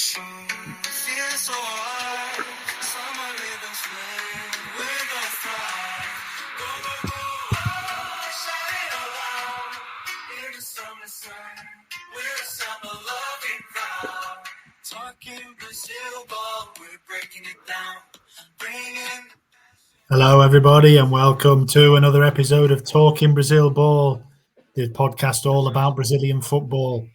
machine, feel so hard. Summer rhythms flame, we're gonna fly. Go, go, go, oh, shine around. In the summer sun, we're a summer loving crowd. Talking Brazil ball, we're breaking it down. Bringing. Hello, everybody, and welcome to another episode of Talking Brazil Ball, the podcast all about Brazilian football.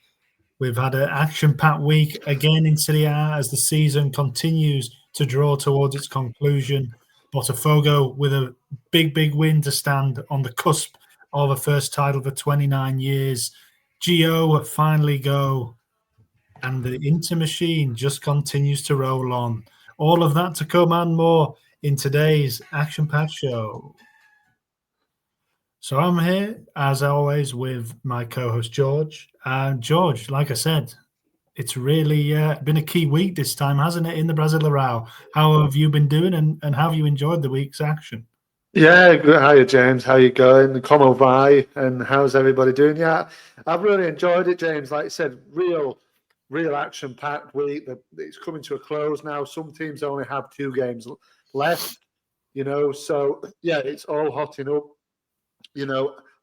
We've had an action-packed week again in Serie A as the season continues to draw towards its conclusion. Botafogo with a big win to stand on the cusp of a first title for 29 years. Gio finally go, and the Inter machine just continues to roll on. All of that to come and more in today's action-packed show. So I'm here, as always, with my co-host, George. George, like I said, it's really been a key week this time, hasn't it, in the Brazilian Serie A? How have you been doing, and have you enjoyed the week's action? Yeah, good. Hiya, James. How you going? Como vai? And how's everybody doing? Yeah, I've really enjoyed it, James. Like I said, real action-packed week. It's coming to a close now. Some teams only have 2 games left, So, yeah, it's all hotting up.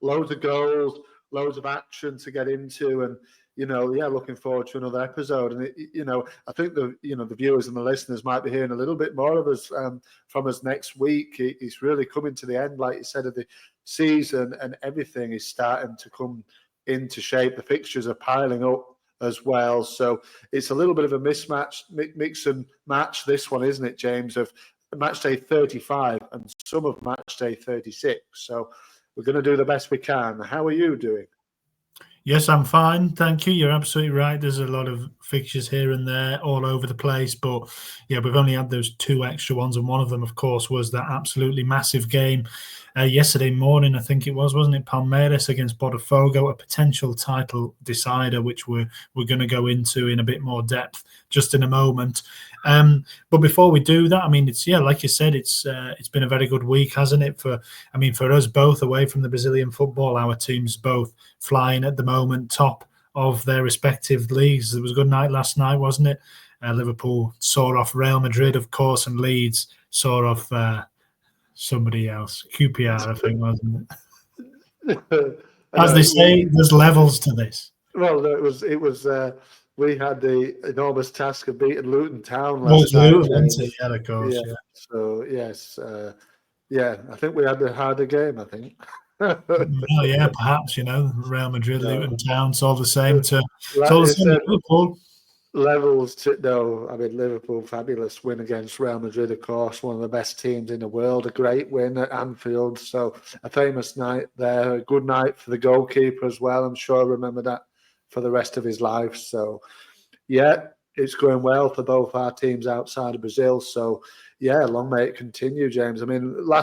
Loads of goals, loads of action to get into, and looking forward to another episode. And I think the viewers and the listeners might be hearing a little bit more of us from us next week. It's really coming to the end, like you said, of the season, and everything is starting to come into shape. The fixtures are piling up as well, so it's a little bit of a mismatch, mix and match. This one, isn't it, James? Of Matchday 35 and some of Matchday 36. So we're going to do the best we can. How are you doing? Yes, I'm fine. Thank you. You're absolutely right. There's a lot of fixtures here and there all over the place. But, yeah, we've only had those 2 extra ones. And one of them, of course, was that absolutely massive game yesterday morning, I think it was, wasn't it? Palmeiras against Botafogo, a potential title decider, which we're going to go into in a bit more depth just in a moment. But before we do that, I mean, it's like you said, it's been a very good week, hasn't it? For us both, away from the Brazilian football, our teams both flying at the moment, top of their respective leagues. There was a good night last night, wasn't it? Liverpool saw off Real Madrid, of course, and Leeds saw off somebody else, QPR, I think, wasn't it? As they say, there's levels to this. Well, it was. We had the enormous task of beating Luton Town last night. Luton, yeah, of course. Yeah. So yes, I think we had the harder game. I think. Well, yeah, perhaps Real Madrid, Luton Town, it's all the same to Liverpool. Levels to Liverpool, fabulous win against Real Madrid, of course, one of the best teams in the world. A great win at Anfield, so a famous night there. A good night for the goalkeeper as well. I'm sure I'll remember that for the rest of his life. So, yeah, it's going well for both our teams outside of Brazil. So, yeah, long may it continue, James. I mean, I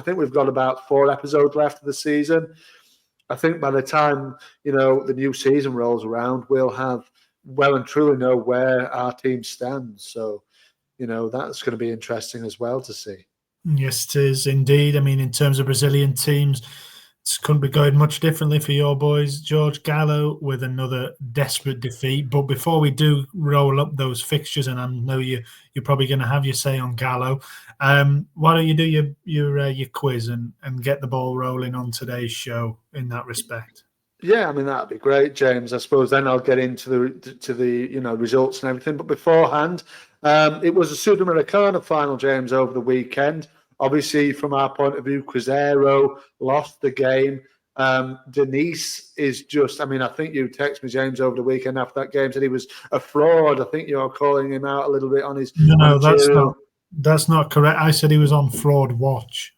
think we've got about 4 episodes left of the season. I think by the time, the new season rolls around, we'll have well and truly know where our team stands. So, that's going to be interesting as well to see. Yes, it is indeed. I mean, in terms of Brazilian teams, it couldn't be going much differently for your boys. George, Gallo with another desperate defeat. But before we do roll up those fixtures, and I know you're probably going to have your say on Gallo, why don't you do your quiz and get the ball rolling on today's show in that respect? Yeah, I mean, that'd be great, James. I suppose then I'll get into the results and everything. But beforehand, it was a Sudamericana final, James, over the weekend. Obviously, from our point of view, Cruzeiro lost the game. Denise is just, I think you texted me, James, over the weekend after that game, said he was a fraud. I think you're calling him out a little bit on his... No, that's not correct. I said he was on fraud watch.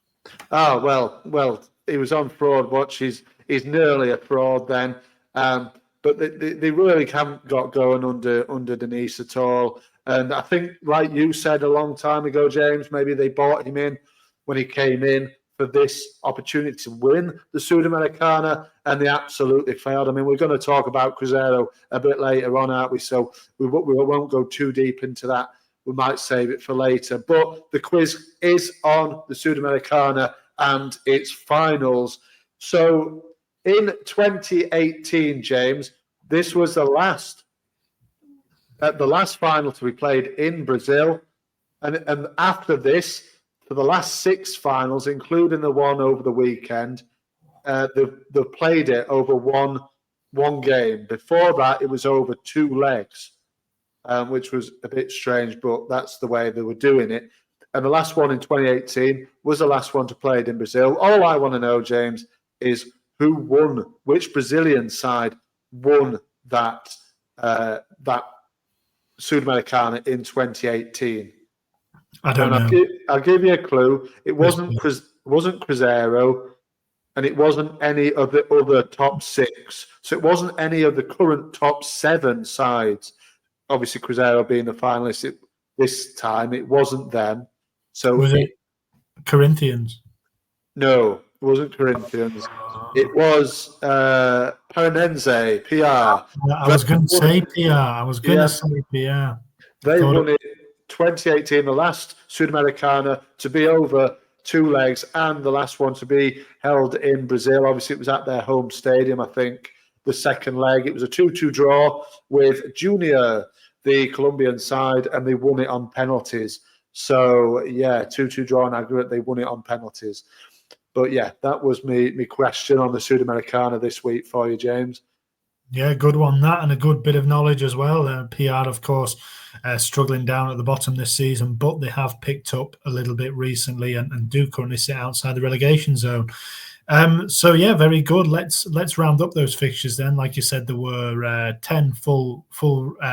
Oh, well, he was on fraud watch. He's nearly a fraud then. But they really haven't got going under Denise at all. And I think, like you said a long time ago, James, maybe they bought him in when he came in for this opportunity to win the Sudamericana, and they absolutely failed. I mean, we're going to talk about Cruzeiro a bit later on, aren't we? So we won't go too deep into that. We might save it for later. But the quiz is on the Sudamericana and its finals. So in 2018, James, this was the last at the last final to be played in Brazil. And after this, for the last 6 finals, including the one over the weekend, they've played it over one game. Before that, it was over 2 legs, which was a bit strange, but that's the way they were doing it. And the last one in 2018 was the last one to play it in Brazil. All I want to know, James, is who won, which Brazilian side won that Sudamericana in 2018. I don't know. I'll give you a clue. It wasn't Cruzeiro, and it wasn't any of the other top 6. So it wasn't any of the current top 7 sides. Obviously, Cruzeiro being the finalist this time, it wasn't them. So was it Corinthians? No, it wasn't Corinthians. It was Paranense, PR. I was going to say PR. They won it 2018, the last Sudamericana to be over 2 legs, and the last one to be held in Brazil. Obviously, it was at their home stadium, I think, the second leg. It was a 2-2 draw with Junior, the Colombian side, and they won it on penalties. So, 2-2 draw in aggregate. They won it on penalties. But, that was me question on the Sudamericana this week for you, James. Yeah, good one, that, and a good bit of knowledge as well. PR, of course, struggling down at the bottom this season, but they have picked up a little bit recently and do currently sit outside the relegation zone. Very good. Let's round up those fixtures then. Like you said, there were 10 full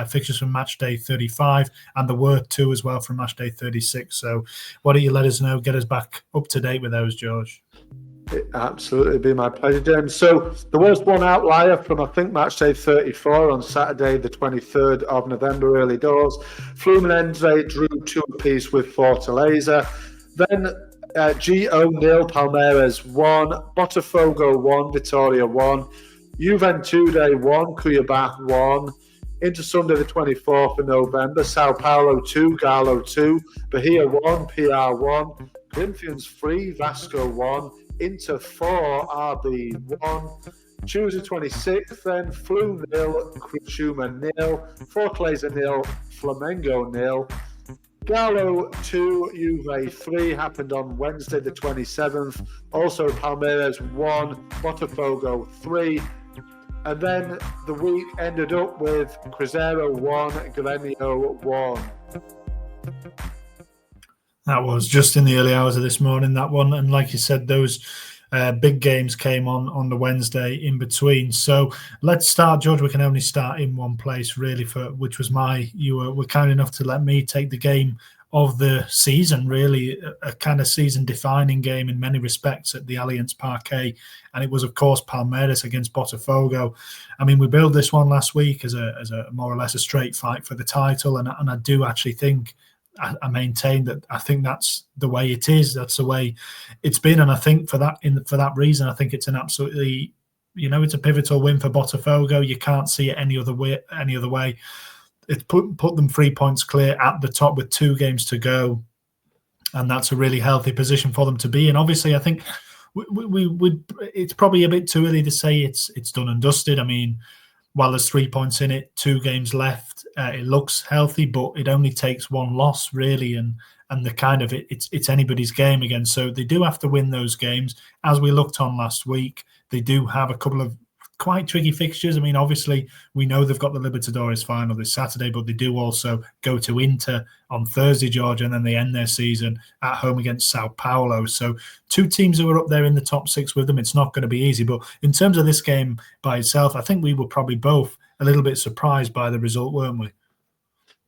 fixtures from Matchday 35, and there were 2 as well from Matchday 36. So why don't you let us know, get us back up to date with those, George? It absolutely be my pleasure, James. So there was one outlier from, I think, Matchday 34 on Saturday, the 23rd of November, early doors. Fluminense drew 2 apiece with Fortaleza. Then G0 0, Palmeiras 1, Botafogo 1, Vitória 1, Juventude 1, Cuiabá 1. Into Sunday the 24th of November, Sao Paulo 2, Galo 2, Bahia 1, PR 1, Corinthians 3, Vasco 1, Inter 4, RB 1. Tuesday 26th, then Flu 0, Criciúma 0, Fortaleza 0, Flamengo 0. Galo 2, Juve 3 happened on Wednesday the 27th. Also Palmeiras 1, Botafogo 3. And then the week ended up with Cruzeiro 1, Grêmio 1. That was just in the early hours of this morning, that one. And like you said, those big games came on the Wednesday in between. So let's start, George. We can only start in one place, really, which was you were kind enough to let me take the game of the season, really, a kind of season-defining game in many respects at the Allianz Parque. And it was, of course, Palmeiras against Botafogo. I mean, we billed this one last week as a more or less a straight fight for the title. And I do actually think, I maintain that I think that's the way it is. That's the way it's been. And I think for that reason, I think it's an absolutely, it's a pivotal win for Botafogo. You can't see it any other way. It's put them 3 points clear at the top with 2 games to go. And that's a really healthy position for them to be in. Obviously, I think it's probably a bit too early to say it's done and dusted. I mean, while there's 3 points in it, 2 games left, it looks healthy, but it only takes 1 loss, really, and the kind of it's anybody's game again. So they do have to win those games. As we looked on last week, they do have a couple of quite tricky fixtures. I mean, obviously, we know they've got the Libertadores final this Saturday, but they do also go to Inter on Thursday, George, and then they end their season at home against Sao Paulo. So 2 teams who are up there in the top 6 with them. It's not going to be easy. But in terms of this game by itself, I think we were probably both a little bit surprised by the result, weren't we?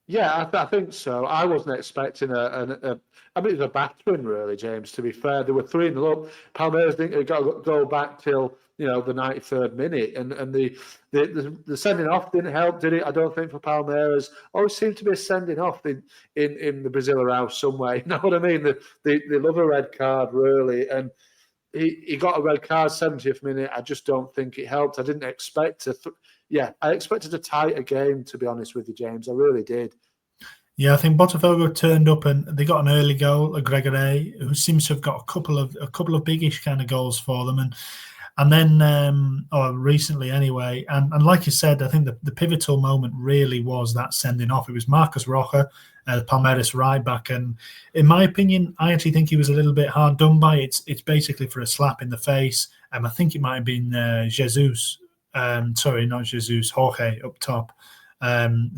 Yeah, I think so. I wasn't expecting it was a battering, really, James, to be fair. They were 3-0 up. Palmeiras didn't go back till the 93rd minute, and the sending off didn't help, did it? I don't think for Palmeiras. Always seemed to be a sending off in the Brazilian house somewhere. You know what I mean? They love a red card, really, and he got a red card 70th minute. I just don't think it helped. I didn't expect I expected a tighter game, to be honest with you, James. I really did. Yeah, I think Botafogo turned up and they got an early goal, a Gregory, who seems to have got a couple of biggish kind of goals for them. And And then, or recently anyway, and like you said, I think the pivotal moment really was that sending off. It was Marcus Rocha, Palmeiras right back, and in my opinion, I actually think he was a little bit hard done by. It's basically for a slap in the face. I think it might have been Jesus. Sorry, not Jesus, Jorge up top,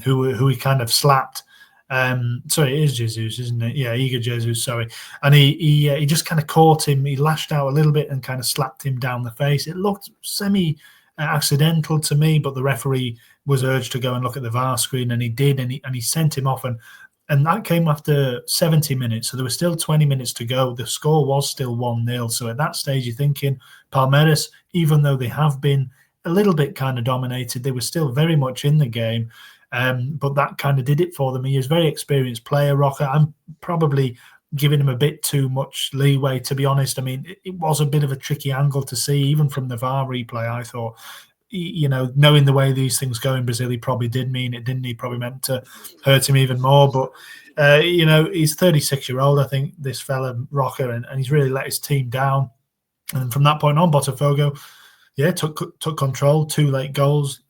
who he kind of slapped. Sorry, it is Jesus, isn't it? Yeah, Igor Jesus, sorry. And he just kind of caught him. He lashed out a little bit and kind of slapped him down the face. It looked semi-accidental to me, but the referee was urged to go and look at the VAR screen, and he did, and he sent him off. And that came after 70 minutes, so there was still 20 minutes to go. The score was still 1-0. So at that stage, you're thinking Palmeiras, even though they have been a little bit kind of dominated, they were still very much in the game. But that kind of did it for them. He is a very experienced player, Rocha. I'm probably giving him a bit too much leeway, to be honest. I mean, it was a bit of a tricky angle to see, even from the VAR replay. I thought, knowing the way these things go in Brazil, he probably did mean it, didn't he? Probably meant to hurt him even more. But, he's 36-year-old, I think, this fella, Rocha, and he's really let his team down. And from that point on, Botafogo, took control. 2 late goals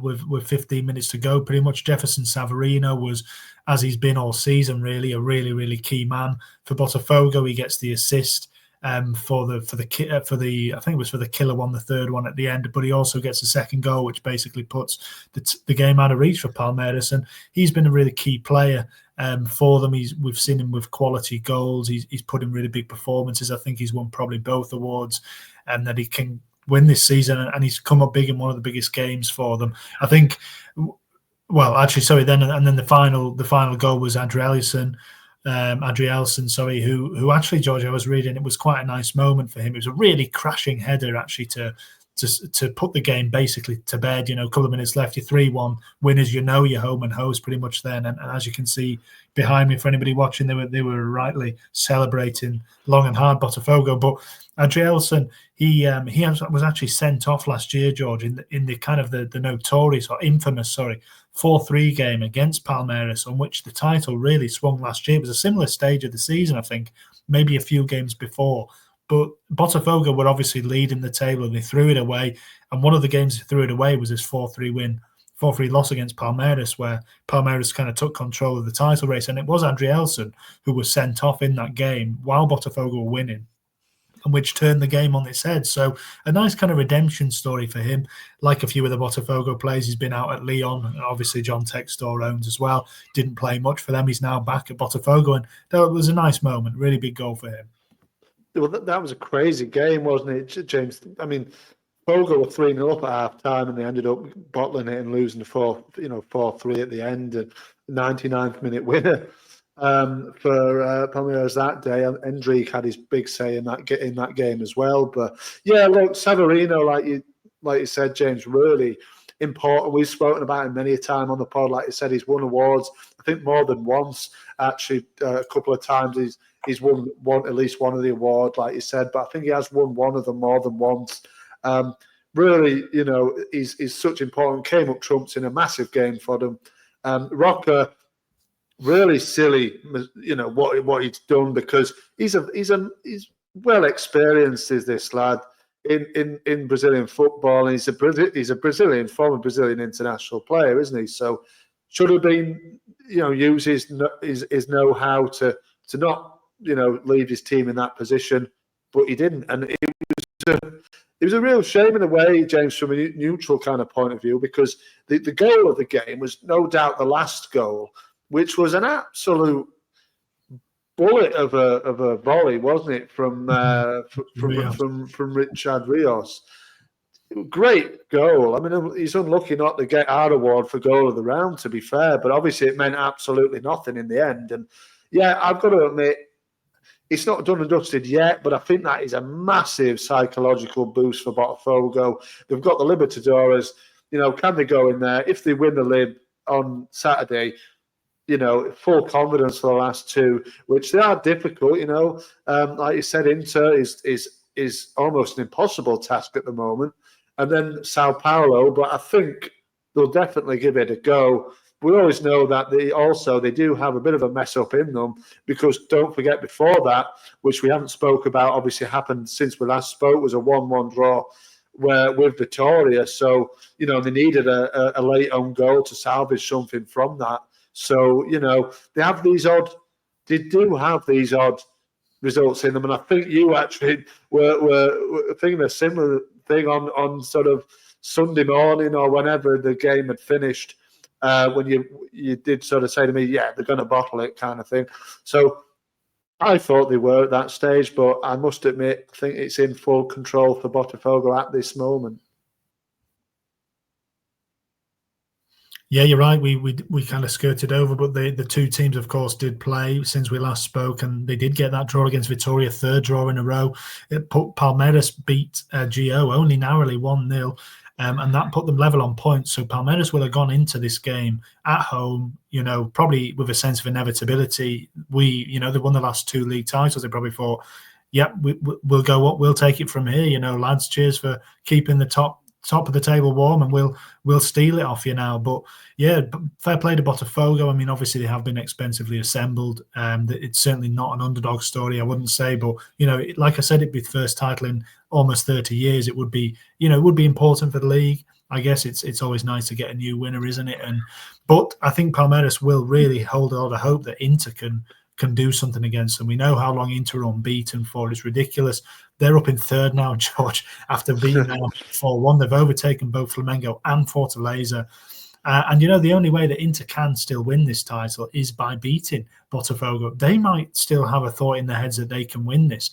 with 15 minutes to go. Pretty much Jefferson Savarino was, as he's been all season, really a really, really key man for Botafogo. He gets the assist for the I think it was for the killer one, the third one at the end. But he also gets a second goal, which basically puts the game out of reach for Palmeiras. And he's been a really key player for them. We've seen him with quality goals. He's put in really big performances. I think he's won probably both awards, and that he can win this season, and he's come up big in one of the biggest games for them. I think. Well, actually, sorry. Then the final goal was Adrielson, who actually, George, I was reading, it was quite a nice moment for him. It was a really crashing header, actually, to put the game basically to bed. A couple of minutes left, you're 3-1 winners. You're home and host pretty much then. And as you can see behind me, for anybody watching, they were rightly celebrating long and hard Botafogo. But Adrielson, he was actually sent off last year, George, in the kind of the notorious or infamous 4-3 game against Palmeiras, on which the title really swung last year. It was a similar stage of the season, I think, maybe a few games before. But Botafogo were obviously leading the table, and they threw it away. And one of the games they threw it away was this 4-3 loss against Palmeiras, where Palmeiras kind of took control of the title race. And it was Adrielson who was sent off in that game while Botafogo were winning, and which turned the game on its head. So a nice kind of redemption story for him. Like a few of the Botafogo players, he's been out at Lyon, and obviously John Textor owns as well. Didn't play much for them. He's now back at Botafogo, and that was a nice moment. Really big goal for him. Well, that was a crazy game, wasn't it, James? I mean, Bogo were 3-0 up at half time, and they ended up bottling it and losing 4-3 at the end, and 99th minute winner for Palmeiras that day. And Endrick had his big say in that game as well. But yeah, look, Savarino, like you said, James, really important. We've spoken about him many a time on the pod. Like you said, he's won awards, I think more than once. Actually, a couple of times he's won at least one of the awards, like you said. But I think he has won one of them more than once. Really, he's such important. Came up trumps in a massive game for them. Rocha, really silly, what he's done, because he's well experienced, is this lad in Brazilian football, and he's a former Brazilian international player, isn't he? So should have been, use his know-how to not, leave his team in that position, but he didn't, and it was a real shame in a way, James, from a neutral kind of point of view, because the goal of the game was no doubt the last goal, which was an absolute bullet of a volley, wasn't it, from Richard Rios. Great goal. I mean, he's unlucky not to get our award for goal of the round, to be fair, but obviously it meant absolutely nothing in the end. And yeah, I've got to admit, it's not done and dusted yet, but I think that is a massive psychological boost for Botafogo. They've got the Libertadores. Can they go in there? If they win the Lib on Saturday, full confidence for the last two, which they are difficult. Like you said, Inter is almost an impossible task at the moment, and then Sao Paulo. But I think they'll definitely give it a go. We always know that they do have a bit of a mess up in them, because don't forget, before that, which we haven't spoke about, obviously happened since we last spoke, was a 1-1 draw were with Vitoria. So, they needed a late own goal to salvage something from that. So, they do have these odd results in them. And I think you actually were thinking a similar thing on sort of Sunday morning or whenever the game had finished, when you did sort of say to me, yeah, they're going to bottle it kind of thing. So I thought they were at that stage, but I must admit, I think it's in full control for Botafogo at this moment. Yeah, you're right. We kind of skirted over, but the two teams, of course, did play since we last spoke, and they did get that draw against Vitoria, third draw in a row. It put Palmeiras beat Gio only narrowly 1-0, and that put them level on points. So Palmeiras will have gone into this game at home, probably with a sense of inevitability. They won the last 2 league titles. They probably thought, yeah, we'll go up, we'll take it from here. Lads, cheers for keeping the top of the table warm, and we'll steal it off you now. But yeah, fair play to Botafogo. I mean, obviously they have been expensively assembled. It's certainly not an underdog story, I wouldn't say, but like I said, it'd be the first title in almost 30 years. It would be important for the league. I guess it's always nice to get a new winner, isn't it? But I think Palmeiras will really hold a lot of hope that Inter can do something against them. We know how long Inter are unbeaten for. It's ridiculous. They're up in third now, George, after beating them 4-1. They've overtaken both Flamengo and Fortaleza. And the only way that Inter can still win this title is by beating Botafogo. They might still have a thought in their heads that they can win this.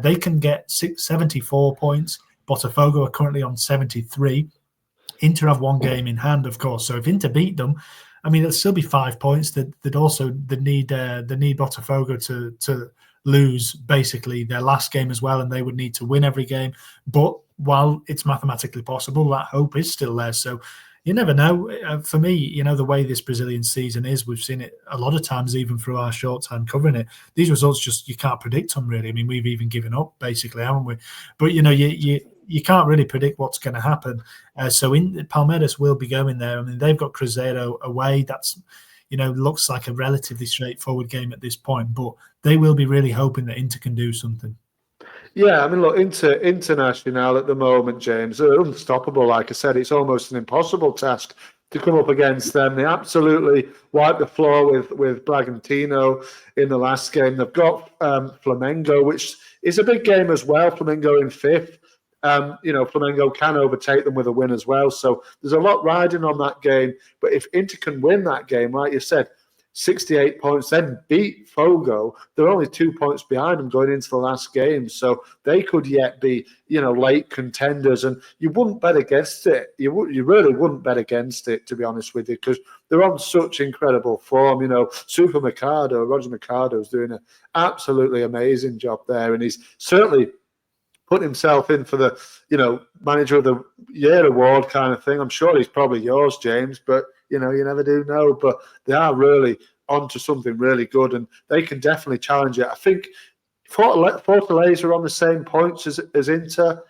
They can get 74 points. Botafogo are currently on 73. Inter have 1 game in hand, of course. So if Inter beat them, I mean, it'll still be 5 points. That need Botafogo to lose basically their last game as well, and they would need to win every game. But while it's mathematically possible, that hope is still there. So you never know. For me, the way this Brazilian season is, we've seen it a lot of times, even through our short time covering it. These results just, you can't predict them really. I mean, we've even given up basically, haven't we? But you can't really predict what's going to happen. So Palmeiras will be going there. I mean, they've got Cruzeiro away. That's, looks like a relatively straightforward game at this point, but they will be really hoping that Inter can do something. Yeah, I mean, look, International at the moment, James, they're unstoppable. Like I said, it's almost an impossible task to come up against them. They absolutely wiped the floor with Bragantino in the last game. They've got Flamengo, which is a big game as well. Flamengo in 5th. Flamengo can overtake them with a win as well. So there's a lot riding on that game. But if Inter can win that game, like you said, 68 points, then beat Fogo, they're only 2 points behind them going into the last game. So they could yet be, late contenders. And you wouldn't bet against it. You really wouldn't bet against it, to be honest with you, because they're on such incredible form. Roger Mercado is doing an absolutely amazing job there. And he's certainly put himself in for the, Manager of the Year award kind of thing. I'm sure he's probably yours, James, but, you never do know. But they are really onto something really good, and they can definitely challenge it. I think Fortaleza are on the same points as Inter,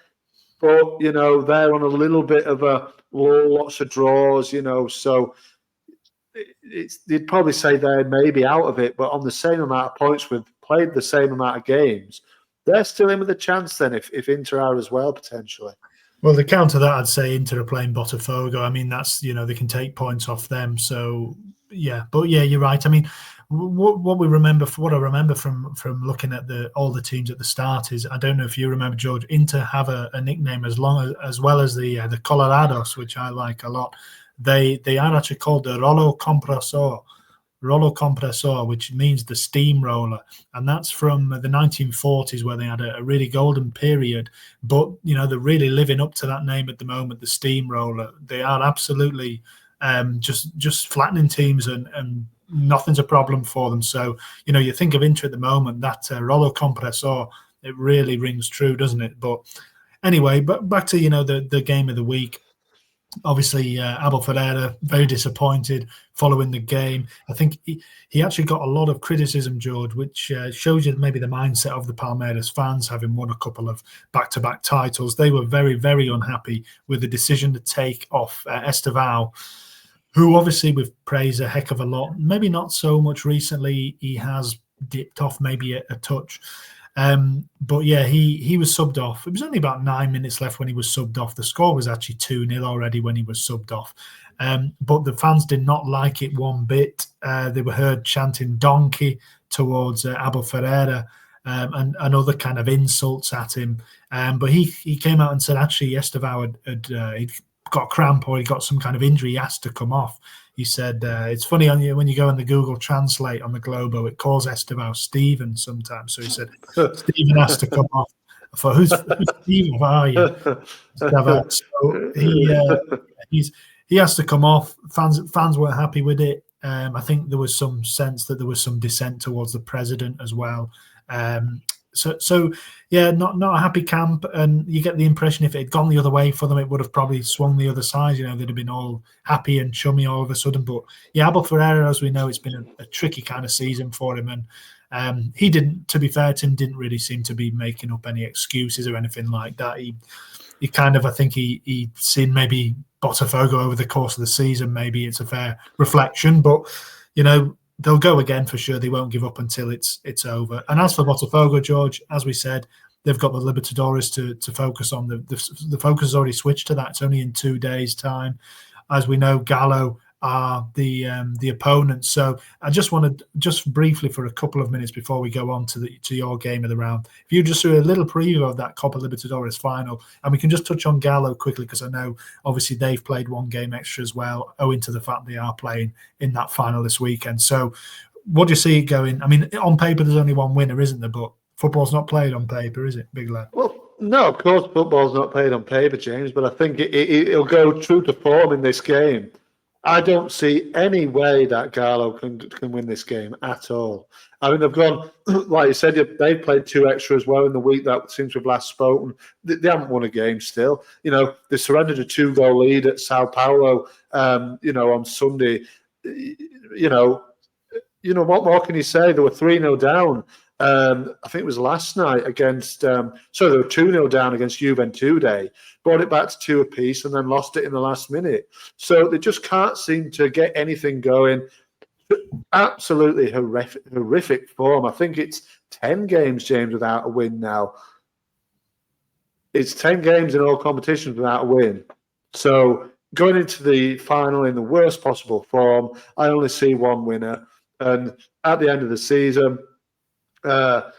but, they're on a little bit of a lots of draws, so you'd probably say they're maybe out of it, but on the same amount of points, we've played the same amount of games. They're still in with a chance then if Inter are as well, potentially. Well, to counter that, I'd say Inter are playing Botafogo. I mean, that's, they can take points off them. So, yeah. But, yeah, you're right. I mean, what I remember from looking at all the teams at the start is, I don't know if you remember, George, Inter have a nickname as well as the Colorados, which I like a lot. They are actually called the Rolo Compressor, which means the steamroller, and that's from the 1940s, where they had a really golden period. But they're really living up to that name at the moment, the steamroller. They are absolutely just flattening teams, and nothing's a problem for them. So you think of Inter at the moment, that Rolo Compressor, it really rings true, doesn't it? But anyway, but back to the game of the week. Obviously, Abel Ferreira, very disappointed following the game. I think he actually got a lot of criticism, George, which shows you maybe the mindset of the Palmeiras fans, having won a couple of back-to-back titles. They were very, very unhappy with the decision to take off Estevao, who obviously we've praised a heck of a lot. Maybe not so much recently. He has dipped off maybe a touch. But yeah, he was subbed off. It was only about 9 minutes left when he was subbed off. The score was actually 2-0 already when he was subbed off. But the fans did not like it one bit. They were heard chanting donkey towards Abel Ferreira and other kind of insults at him. But he came out and said actually Estevao he'd got cramp or he got some kind of injury. He has to come off. He said, it's funny when you go on the Google Translate on the Globo, it calls Estevao Stephen sometimes. So he said, Stephen has to come off. I thought, who's Stephen? Who are you? So he has to come off. Fans weren't happy with it. I think there was some sense that there was some dissent towards the president as well. So yeah, not a happy camp, and you get the impression if it had gone the other way for them, it would have probably swung the other side. They'd have been all happy and chummy all of a sudden. But yeah, Abel Ferreira, as we know, it's been a tricky kind of season for him, and he didn't. To be fair to him, didn't really seem to be making up any excuses or anything like that. He kind of, I think he'd seen maybe Botafogo over the course of the season. Maybe it's a fair reflection, but they'll go again for sure. They won't give up until it's over. And as for Botafogo, George, as we said, they've got the Libertadores to focus on. The focus has already switched to that. It's only in 2 days' time. As we know, Gallo are the opponents. So I just wanted, just briefly for a couple of minutes before we go on to your game of the round, if you just do a little preview of that Copa Libertadores final, and we can just touch on Gallo quickly because I know obviously they've played one game extra as well, owing to the fact they are playing in that final this weekend. So what do you see going? I mean, on paper there's only one winner, isn't there? But football's not played on paper, is it, big lad? Well, no, of course football's not played on paper, James, but I think it'll go true to form in this game. I don't see any way that Gallo can win this game at all. I mean, they've gone, like you said, they've played 2 extra as well in the week that since we've last spoken. They haven't won a game still. They surrendered a 2-goal lead at Sao Paulo, on Sunday. What more can you say? They were 3-0 down. I think it was last night against, they were 2-0 down against Juventude, brought it back to 2 apiece and then lost it in the last minute. So they just can't seem to get anything going. Absolutely horrific form. I think it's 10 games, James, without a win now. It's 10 games in all competitions without a win. So going into the final in the worst possible form, I only see one winner. And at the end of the season, Mr.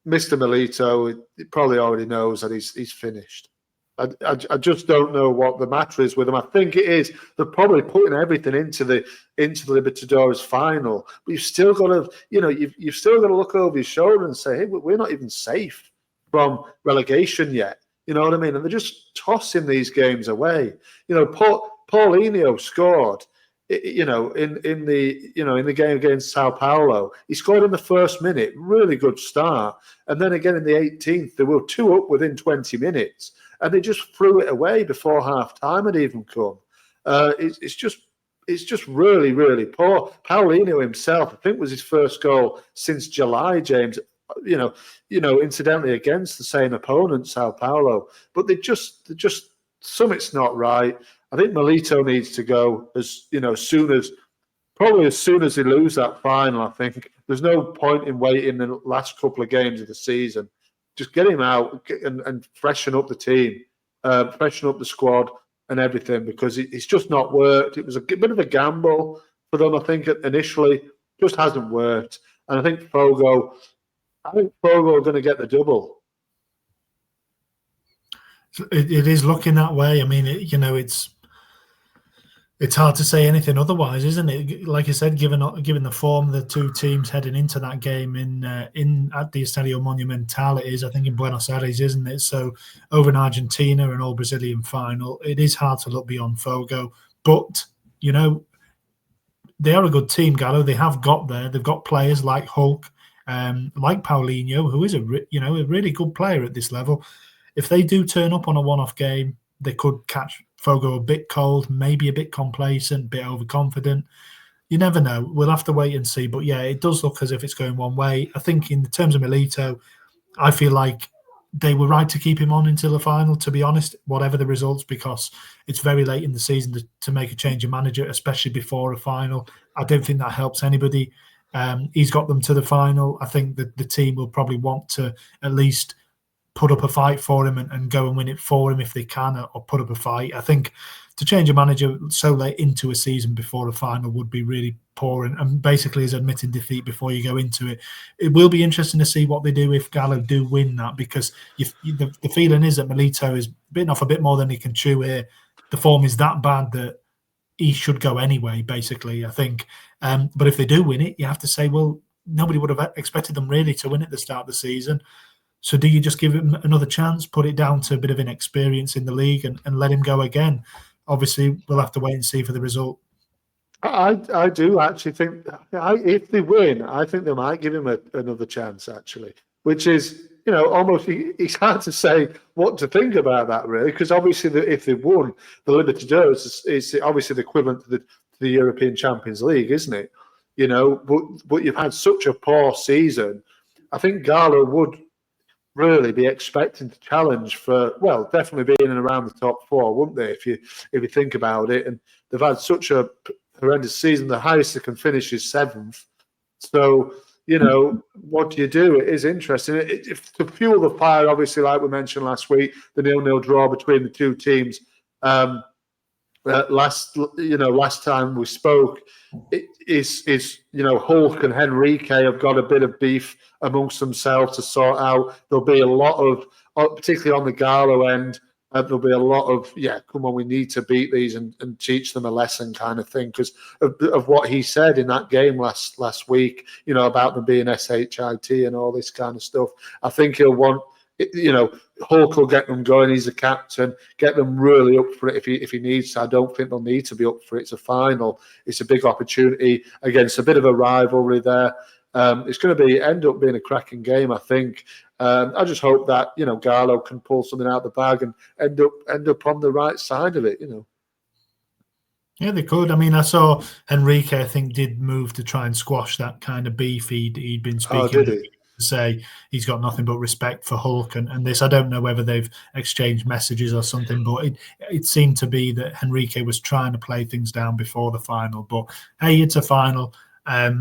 Milito probably already knows that he's finished. I just don't know what the matter is with him. I think it is they're probably putting everything into the Libertadores final, but you've still got to you've still got to look over your shoulder and say, hey, we're not even safe from relegation yet. You know what I mean? And they're just tossing these games away. Paulinho scored. In the game against Sao Paulo, he scored in the first minute, really good start, and then again in the 18th, they were 2 up within 20 minutes, and they just threw it away before half time had even come. It's just really, really poor. Paulinho himself, I think, was his first goal since July, James. Incidentally against the same opponent, Sao Paulo, but they just something's not right. I think Milito needs to go as soon as they lose that final. I think there's no point in waiting the last couple of games of the season. Just get him out and freshen up the team, freshen up the squad and everything, because it's just not worked. It was a bit of a gamble for them, I think, initially. Just hasn't worked. And I think Fogo are going to get the double. It is looking that way. I mean, it's hard to say anything otherwise, isn't it? Like I said, given the form the two teams heading into that game at the Estadio Monumental, it is, I think, in Buenos Aires, isn't it? So over in Argentina, an all Brazilian final, it is hard to look beyond Fogo. But they are a good team, Gallo. They have got there. They've got players like Hulk, like Paulinho, who is a really good player at this level. If they do turn up on a one-off game, they could catch Fogo a bit cold, maybe a bit complacent, a bit overconfident. You never know. We'll have to wait and see. But yeah, it does look as if it's going one way. I think in terms of Milito, I feel like they were right to keep him on until the final, to be honest, whatever the results, because it's very late in the season to make a change of manager, especially before a final. I don't think that helps anybody. He's got them to the final. I think that the team will probably want to at least put up a fight for him and go and win it for him if they can, or put up a fight. I think to change a manager so late into a season before a final would be really poor, and basically is admitting defeat before you go into it. It will be interesting to see what they do if Gallo do win that, because the feeling is that Milito is bitten off a bit more than he can chew here. The form is that bad that he should go anyway, basically, I think. But if they do win it, you have to say, well, nobody would have expected them really to win at the start of the season. So do you just give him another chance, put it down to a bit of inexperience in the league and let him go again? Obviously, we'll have to wait and see for the result. I do actually think if they win, I think they might give him another chance, actually, which is, almost it's hard to say what to think about that, really, because obviously if they won, the Libertadores is obviously the equivalent to the European Champions League, isn't it? But you've had such a poor season. I think Gallo would really be expecting to challenge for, well, definitely being in around the top four, wouldn't they, if you think about it? And they've had such a horrendous season. The highest they can finish is 7th. So, what do you do? It is interesting. If to fuel the fire, obviously, like we mentioned last week, the 0-0 draw between the two teams. Last time we spoke, Hulk and Henrique have got a bit of beef amongst themselves to sort out. There'll be a lot of, particularly on the Gallo end, there'll be a lot of, come on, we need to beat these and teach them a lesson kind of thing, because of what he said in that game last week, about them being SHIT and all this kind of stuff. I think he'll want, Hulk will get them going. He's a captain. Get them really up for it if he needs to. I don't think they'll need to be up for it. It's a final. It's a big opportunity against a bit of a rivalry there. It's going to end up being a cracking game, I think. I just hope that Gallo can pull something out of the bag and end up on the right side of it. Yeah, they could. I mean, I saw Henrique, I think, did move to try and squash that kind of beef he'd been speaking. Oh, did he? Say he's got nothing but respect for Hulk and this. I don't know whether they've exchanged messages or something, but it seemed to be that Henrique was trying to play things down before the final. But hey, it's a final. I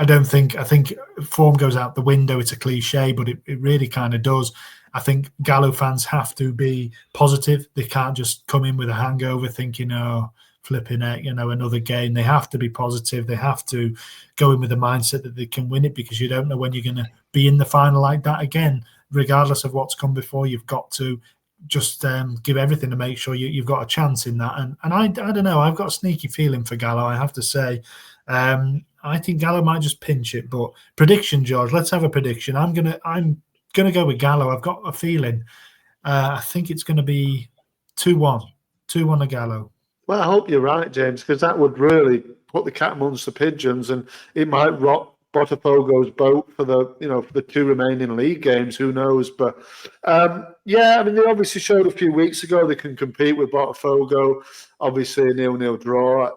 think form goes out the window. It's a cliche, but it really kind of does. I think Gallo fans have to be positive. They can't just come in with a hangover thinking, oh, flipping it, another game. They have to be positive. They have to go in with the mindset that they can win it, because you don't know when you're going to be in the final like that again. Regardless of what's come before, you've got to just give everything to make sure you've got a chance in that. And I don't know. I've got a sneaky feeling for Gallo, I have to say. I think Gallo might just pinch it. But prediction, George. Let's have a prediction. I'm gonna go with Gallo. I've got a feeling. I think it's going to be 2-1. 2-1 to Gallo. Well, I hope you're right, James, because that would really put the cat amongst the pigeons, and it might rock Botafogo's boat for the two remaining league games. Who knows? But they obviously showed a few weeks ago they can compete with Botafogo. Obviously, a 0-0 draw.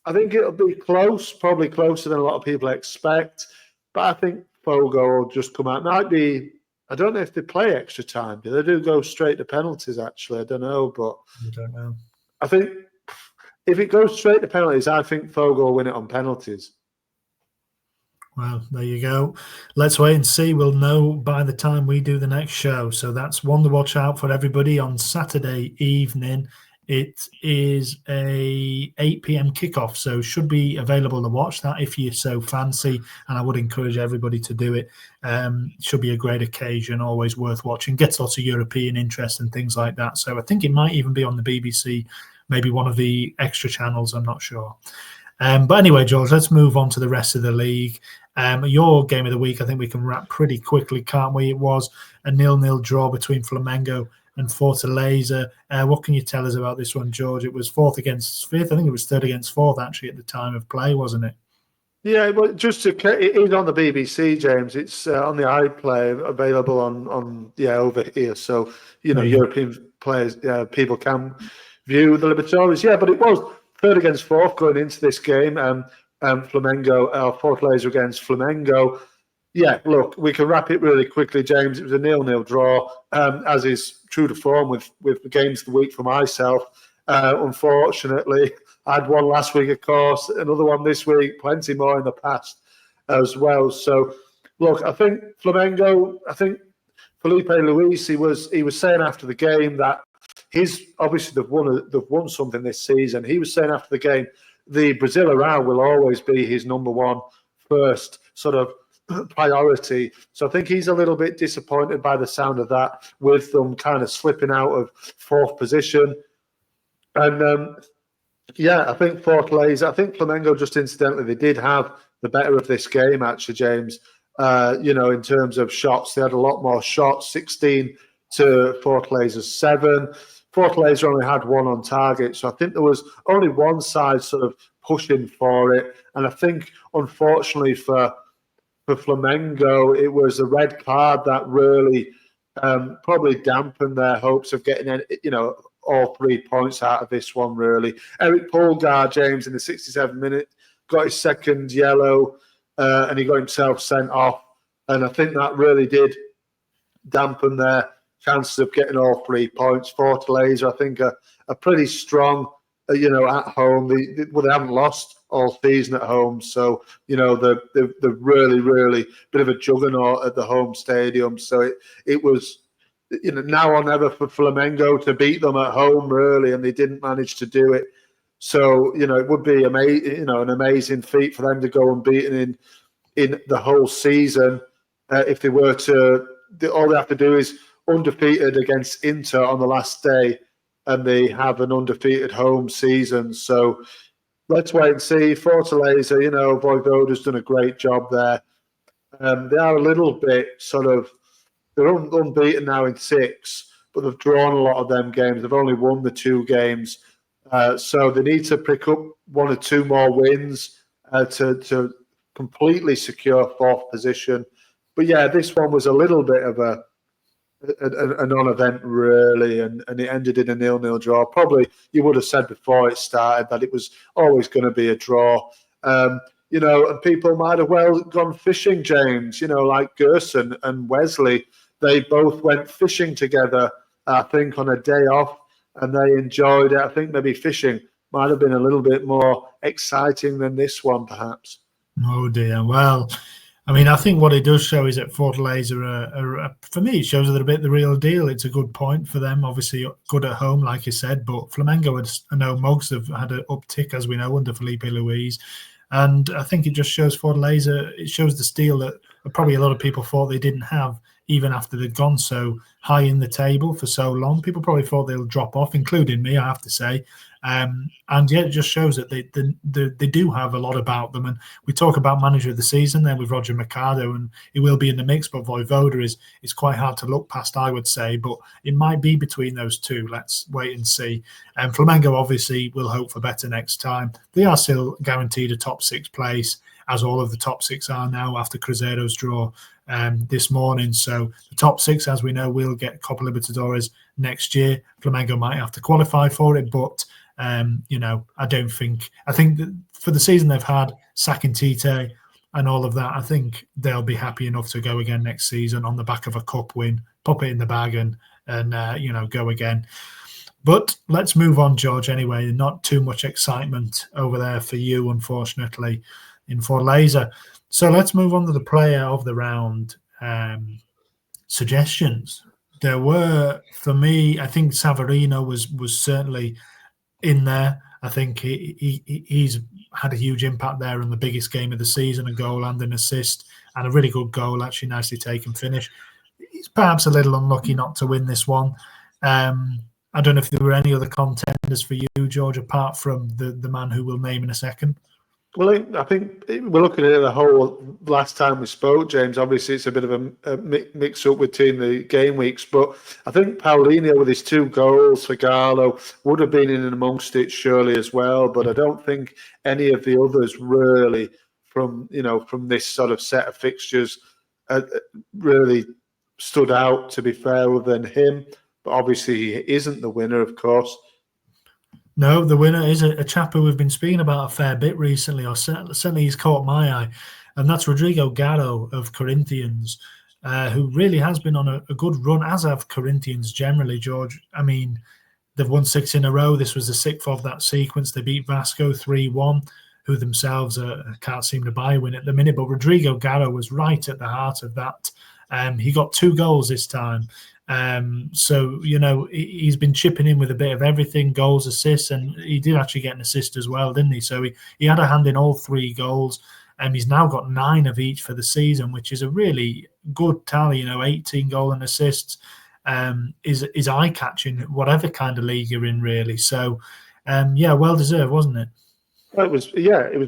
I think it'll be close, probably closer than a lot of people expect. But I think Fogo will just come out. Might be. I don't know if they play extra time. Do they do go straight to penalties, actually? I don't know, but I don't know. I think if it goes straight to penalties, I think Fogo will win it on penalties. Well, there you go. Let's wait and see. We'll know by the time we do the next show. So that's one to watch out for everybody on Saturday evening. It is a 8 p.m. kickoff, so should be available to watch that if you so fancy, and I would encourage everybody to do it. Should be a great occasion, always worth watching. Gets lots of European interest and things like that. So I think it might even be on the BBC, maybe one of the extra channels, I'm not sure. But anyway, George, let's move on to the rest of the league. Your game of the week, I think we can wrap pretty quickly, can't we? It was a 0-0 draw between Flamengo and Fortaleza. What can you tell us about this one, George? It was 4th against 5th. I think it was 3rd against 4th, actually, at the time of play, wasn't it? Yeah, well, it is on the BBC, James. It's on the iPlayer, available on over here. So, European players, people can view the Libertadores. Yeah, but it was 3rd against 4th going into this game. Flamengo, Fortaleza against Flamengo. Yeah, look, we can wrap it really quickly, James. It was a 0-0 draw, as is true to form with the games of the week for myself. Unfortunately, I had one last week, of course, another one this week, plenty more in the past as well. So, look, I think Flamengo, Felipe Luis, he was saying after the game that obviously they've won something this season. He was saying after the game, the Brazilian Serie A will always be his number one first sort of priority. So I think he's a little bit disappointed by the sound of that, with them kind of slipping out of fourth position. And I think Fortaleza, I think Flamengo, just incidentally, they did have the better of this game, actually, James. In terms of shots, they had a lot more shots, 16 to Fortaleza's 7. Fortaleza only had 1 on target, so I think there was only one side sort of pushing for it. And I think, unfortunately for Flamengo, it was a red card that really probably dampened their hopes of getting, all 3 points out of this one, really. Eric Pulgar, James, in the 67th minute, got his second yellow, and he got himself sent off. And I think that really did dampen their chances of getting all 3 points. Fortaleza, I think, are pretty strong, at home. They haven't lost all season at home. So, they're really, really bit of a juggernaut at the home stadium. So it was, now or never for Flamengo to beat them at home, really, and they didn't manage to do it. So, it would be an amazing feat for them to go unbeaten in the whole season. If they were to, all they have to do is undefeated against Inter on the last day, and they have an undefeated home season. So let's wait and see. Fortaleza, Voivoda's done a great job there. They are a little bit they're unbeaten now in 6, but they've drawn a lot of them games. They've only won the 2 games. So they need to pick up 1 or 2 more wins to completely secure 4th position. But yeah, this one was a little bit of a non-event, really, and it ended in a 0-0 draw. Probably you would have said before it started that it was always going to be a draw. And people might have well gone fishing, James, like Gerson and Wesley. They both went fishing together, I think, on a day off, and they enjoyed it. I think maybe fishing might have been a little bit more exciting than this one, perhaps. Oh, dear. Well, I think what it does show is that Fortaleza for me, it shows a little bit the real deal. It's a good point for them, obviously good at home, like you said, but Flamengo, I know Mugs have had an uptick, as we know, under Felipe Luis. And I think it just shows Fortaleza, it shows the steel that probably a lot of people thought they didn't have, even after they'd gone so high in the table for so long. People probably thought they'll drop off, including me, I have to say. And yet it just shows that they do have a lot about them. And we talk about manager of the season there with Roger Mercado, and he will be in the mix, but Voivoda is quite hard to look past, I would say. But it might be between those two. Let's wait and see. And Flamengo obviously will hope for better next time. They are still guaranteed a top 6 place, as all of the top 6 are now after Cruzeiro's draw this morning. So the top 6, as we know, will get Copa Libertadores next year. Flamengo might have to qualify for it, but I think that for the season they've had, sacking Tite and all of that, I think they'll be happy enough to go again next season on the back of a cup win, pop it in the bag and go again. But let's move on, George, anyway. Not too much excitement over there for you, unfortunately, in Fortaleza. So let's move on to the player of the round suggestions. There were, for me, I think Savarino was certainly in there. I think he's had a huge impact there in the biggest game of the season, a goal and an assist, and a really good goal, actually nicely taken finish. He's perhaps a little unlucky not to win this one. I don't know if there were any other contenders for you, George, apart from the man who we'll name in a second. Well, I think we're looking at the whole last time we spoke, James. Obviously, it's a bit of a mix-up between the game weeks, but I think Paulinho, with his 2 goals for Galo, would have been in amongst it surely as well. But I don't think any of the others really from this sort of set of fixtures really stood out, to be fair, than him. But obviously, he isn't the winner, of course. No, the winner is a chap who we've been speaking about a fair bit recently, or certainly he's caught my eye, and that's Rodrigo Garo of Corinthians, who really has been on a good run, as have Corinthians generally, George. They've won 6 in a row. This was the 6th of that sequence. They beat Vasco 3-1, who themselves can't seem to buy a win at the minute. But Rodrigo Garro was right at the heart of that. He got 2 goals this time. So, he's been chipping in with a bit of everything, goals, assists, and he did actually get an assist as well, didn't he? So he had a hand in all 3 goals. He's now got 9 of each for the season, which is a really good tally. 18 goal and assists is eye-catching, whatever kind of league you're in, really. So, well deserved, wasn't it? It was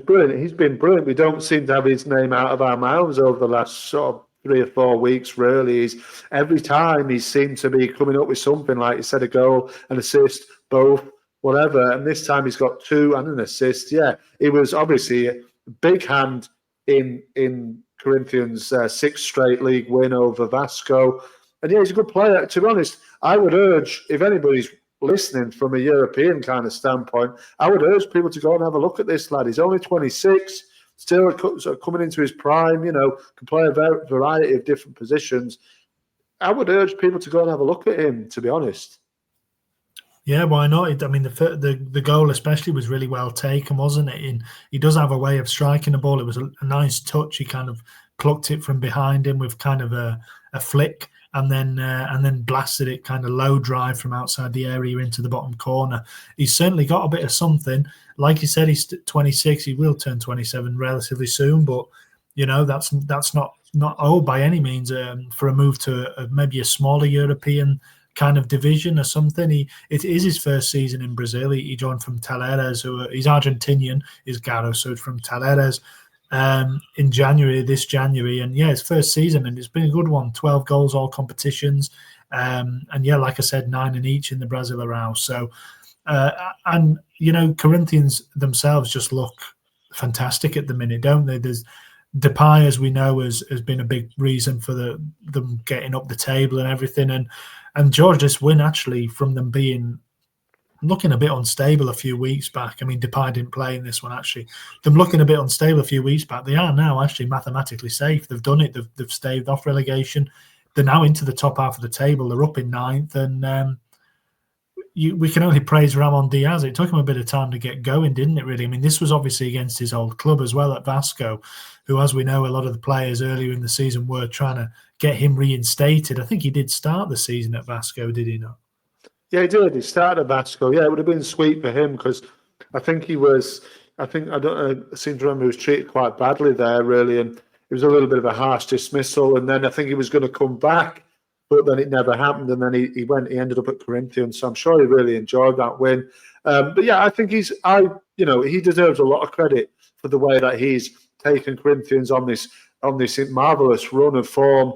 brilliant. He's been brilliant. We don't seem to have his name out of our mouths over the last sort of 3 or 4 weeks, really. Every time he seemed to be coming up with something, like you said, a goal, an assist, both, whatever. And this time he's got 2 and an assist. Yeah, it was obviously a big hand in Corinthians' 6th straight league win over Vasco. And yeah, he's a good player. To be honest, I would urge, if anybody's listening from a European kind of standpoint, I would urge people to go and have a look at this lad. He's only 26, still sort of coming into his prime, can play a variety of different positions. I would urge people to go and have a look at him, to be honest. Yeah, why not? I mean, the goal especially was really well taken, wasn't it? And he does have a way of striking the ball. It was a nice touch. He kind of plucked it from behind him with kind of a flick, and then blasted it kind of low drive from outside the area into the bottom corner. He's certainly got a bit of something. Like you said, he's 26. He will turn 27 relatively soon, but that's not old by any means. For a move to maybe a smaller European kind of division or something. It is his first season in Brazil. He joined from Talleres, he's Argentinian, is Garro, so it's from Talleres in this January. And yeah, his first season, and it's been a good one. 12 goals, all competitions. And yeah, like I said, 9 in each in the Brasileirão. So, Corinthians themselves just look fantastic at the minute, don't they? There's Depay, as we know, has been a big reason for them getting up the table and everything. And George, this win actually from them being looking a bit unstable a few weeks back. I mean, Depay didn't play in this one, actually. Them looking a bit unstable a few weeks back, they are now actually mathematically safe. They've done it. They've staved off relegation. They're now into the top half of the table. They're up in 9th. And we can only praise Ramon Diaz. It took him a bit of time to get going, didn't it, really? I mean, this was obviously against his old club as well at Vasco, who, as we know, a lot of the players earlier in the season were trying to get him reinstated. I think he did start the season at Vasco, did he not? Yeah, he did. He started at Vasco. Yeah, it would have been sweet for him because I seem to remember he was treated quite badly there, really, and it was a little bit of a harsh dismissal. And then I think he was going to come back, but then it never happened. And then he ended up at Corinthians. So I'm sure he really enjoyed that win. But yeah, I think he deserves a lot of credit for the way that he's taken Corinthians on this marvelous run of form.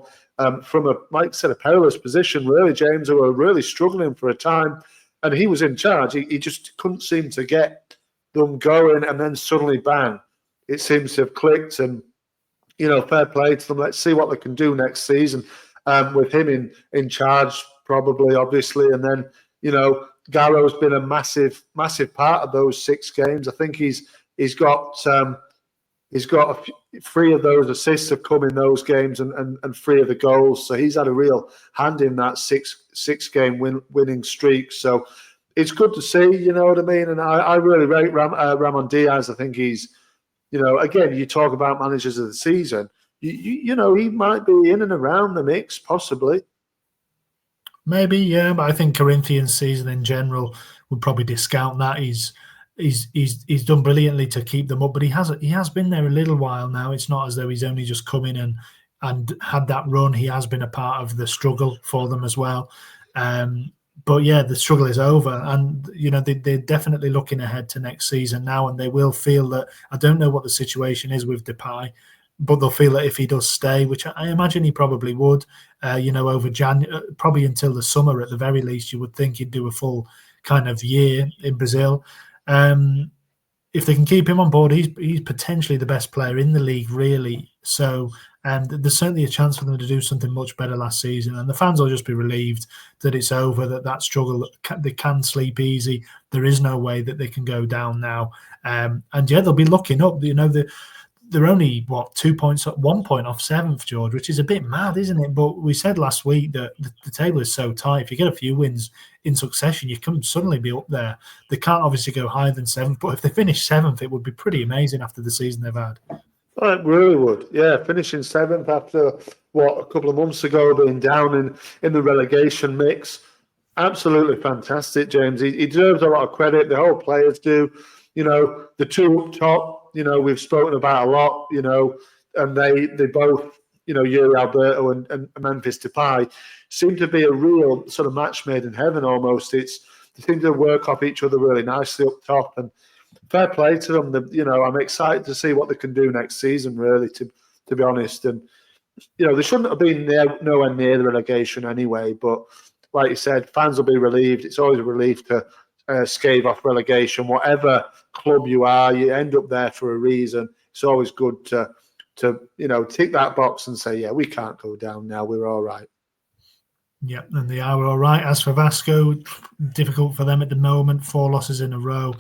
From like I said, a perilous position, really, James, who were really struggling for a time, and he was in charge. He just couldn't seem to get them going, and then suddenly, bang, it seems to have clicked. And fair play to them. Let's see what they can do next season with him in charge, probably, obviously. And then Garro's been a massive part of those 6 games. I think he's got 3 of those assists have come in those games, and 3 of the goals. So he's had a real hand in that six game winning streak. So it's good to see, you know what I mean? And I really rate Ramon Diaz. I think he's, again, you talk about managers of the season. He might be in and around the mix, possibly. Maybe, yeah. But I think Corinthians' season in general would probably discount that. He's done brilliantly to keep them up, but he has been there a little while now. It's not as though he's only just come in and had that run. He has been a part of the struggle for them as well. But yeah, the struggle is over, and they're definitely looking ahead to next season now, and they will feel that. I don't know what the situation is with Depay, but they'll feel that if he does stay, which I imagine he probably would, over January, probably until the summer at the very least, you would think he'd do a full kind of year in Brazil. If they can keep him on board, he's potentially the best player in the league, really. So, and there's certainly a chance for them to do something much better last season. And the fans will just be relieved that it's over, that struggle, they can sleep easy. There is no way that they can go down now. And yeah, they'll be looking up. they're only, 2 points, 1 point off seventh, George, which is a bit mad, isn't it? But we said last week that the table is so tight. If you get a few wins in succession, you can suddenly be up there. They can't obviously go higher than seventh, but if they finish seventh, it would be pretty amazing after the season they've had. Oh, it really would. Yeah, finishing seventh after, a couple of months ago, being down in the relegation mix. Absolutely fantastic, James. He deserves a lot of credit. The whole players do. The two up top, we've spoken about a lot, and they both, Yuri Alberto and Memphis Depay seem to be a real sort of match made in heaven almost. They seem to work off each other really nicely up top, and fair play to them. I'm excited to see what they can do next season, really, to be honest. And, they shouldn't have been nowhere near the relegation anyway, but like you said, fans will be relieved. It's always a relief to scave off relegation. Whatever club you are, you end up there for a reason. It's always good to tick that box and say, yeah, we can't go down now. We're all right. Yeah, and they are all right. As for Vasco, difficult for them at the moment. 4 losses in a row.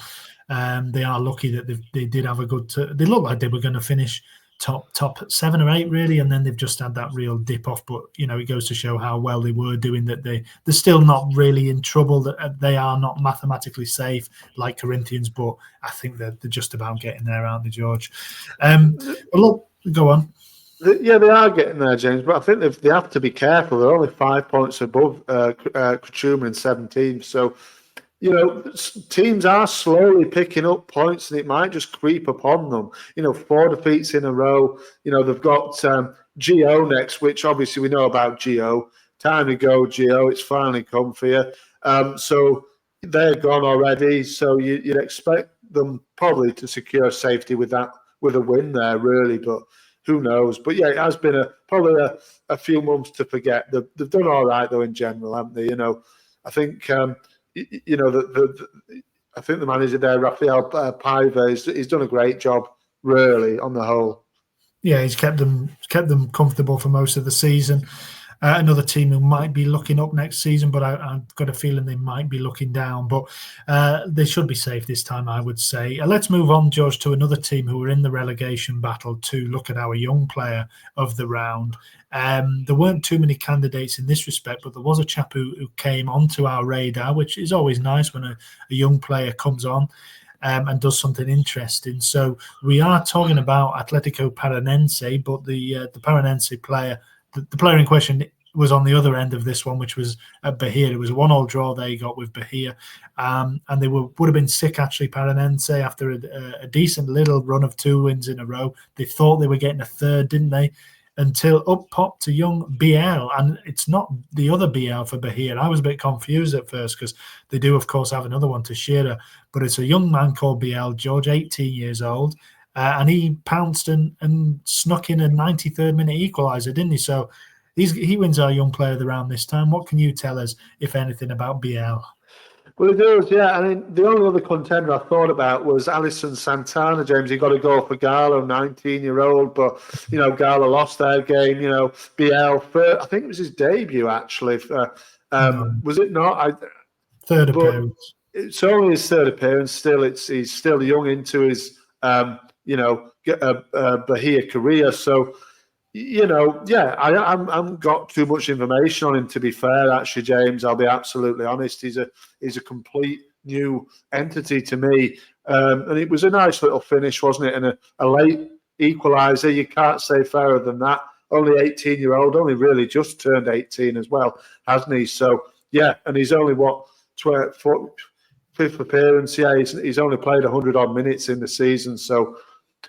They are lucky that they did have a good. They looked like they were going to finish top 7 or 8 really, and then they've just had that real dip off. But it goes to show how well they were doing. That they're still not really in trouble. That they are not mathematically safe like Corinthians, but I think they're just about getting there, aren't they, George? But look, go on. Yeah, they are getting there, James. But I think they have to be careful. They're only 5 points above Kachuma in 17th. So, teams are slowly picking up points, and it might just creep upon them. 4 defeats in a row. They've got Gio next, which obviously we know about Gio. Time to go, Gio. It's finally come for you. So they're gone already. So you'd expect them probably to secure safety with a win there, really. But who knows? But yeah, it has been probably a few months to forget. They've done all right though in general, haven't they? I think. I think the manager there, Rafael Paiva, he's done a great job, really, on the whole. Yeah, he's kept them comfortable for most of the season. Another team who might be looking up next season, but I've got a feeling they might be looking down. But they should be safe this time, I would say. Let's move on, George, to another team who are in the relegation battle to look at our young player of the round. There weren't too many candidates in this respect, but there was a chap who came onto our radar, which is always nice when a young player comes on and does something interesting. So we are talking about Atletico Paranense, but the Paranense player, the player in question was on the other end of this one, which was at Bahia. It was a 1-1 draw they got with Bahia. And they would have been sick, actually, Paranense, after a decent little run of 2 wins in a row. They thought they were getting a third, didn't they? Until up popped a young Biel. And it's not the other Biel for Bahia. I was a bit confused at first because they do, of course, have another one, Teixeira. But it's a young man called Biel, George, 18 years old. And he pounced and snuck in a 93rd minute equaliser, didn't he? So he wins our young player of the round this time. What can you tell us, if anything, about Biel? Well, it does, yeah. I mean, the only other contender I thought about was Alisson Santana, James. He got a goal for Galo, 19-year-old, but, Galo lost their game. Biel, I think it was his debut, actually. Was it not? Third appearance. It's only his third appearance. Still, he's still young into his, Bahia career. So, I haven't got too much information on him, to be fair, actually, James. I'll be absolutely honest. He's a complete new entity to me. And it was a nice little finish, wasn't it? And a late equaliser. You can't say fairer than that. Only 18-year-old, only really just turned 18 as well, hasn't he? So, yeah, and he's only, fifth appearance. Yeah, he's only played 100-odd minutes in the season. So,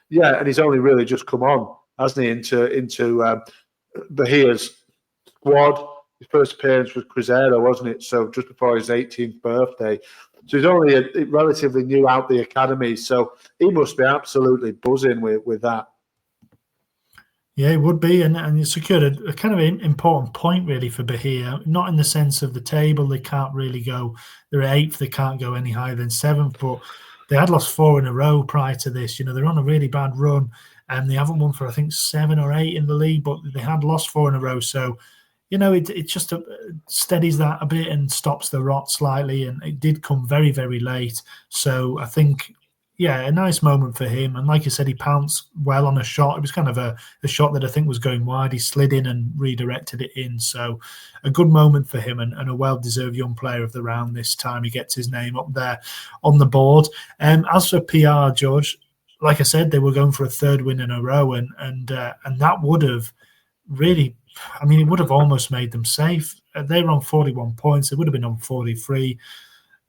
yeah, and he's only really just come on, hasn't he, into Bahia's squad. His first appearance was Cruzeiro, wasn't it? So just before his 18th birthday. So he's only relatively new out the academy. So he must be absolutely buzzing with that. Yeah, it would be, and it secured a kind of important point really for Bahia. Not in the sense of the table, they can't really go. They're 8th, they can't go any higher than 7th, but they had lost 4 in a row prior to this. They're on a really bad run, and they haven't won for I think 7 or 8 in the league, but they had lost 4 in a row. So, it just steadies that a bit and stops the rot slightly, and it did come very, very late. So I think a nice moment for him. And like you said, he pounced well on a shot. It was kind of a shot that I think was going wide. He slid in and redirected it in. So a good moment for him, and a well-deserved young player of the round this time. He gets his name up there on the board. As for PR, George, like I said, they were going for a third win in a row, and that would have really, I mean, it would have almost made them safe. They were on 41 points. They would have been on 43.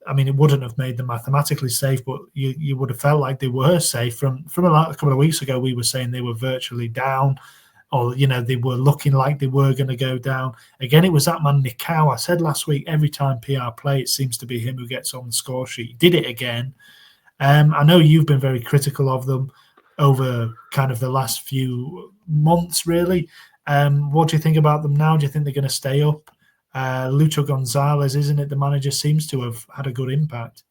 I mean, it wouldn't have made them mathematically safe, but you would have felt like they were safe. From a couple of weeks ago, we were saying they were virtually down, or they were looking like they were going to go down. Again, it was that man Nikau. I said last week, every time PR play, it seems to be him who gets on the score sheet. He did it again. I know you've been very critical of them over kind of the last few months, really. What do you think about them now? Do you think they're going to stay up? Lucho Gonzalez, isn't it? The manager seems to have had a good impact.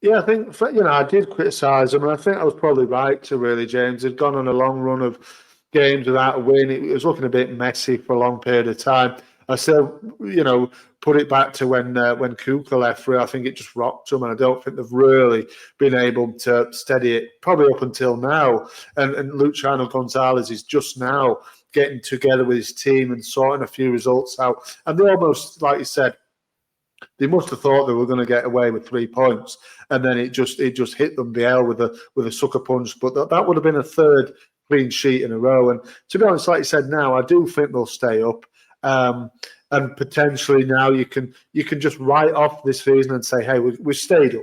Yeah, I think, I did criticise him, and I think I was probably right to really, James. They'd gone on a long run of games without a win. It was looking a bit messy for a long period of time. I still, put it back to when Kuka left for it. I think it just rocked them, and I don't think they've really been able to steady it probably up until now. And Luciano Gonzalez is just now getting together with his team and sorting a few results out. And they almost, like you said, they must have thought they were going to get away with 3 points, and then it just hit them the L with a sucker punch. But that would have been a third clean sheet in a row. And to be honest, like you said, now I do think they'll stay up. And potentially now you can just write off this season and say, hey, we stayed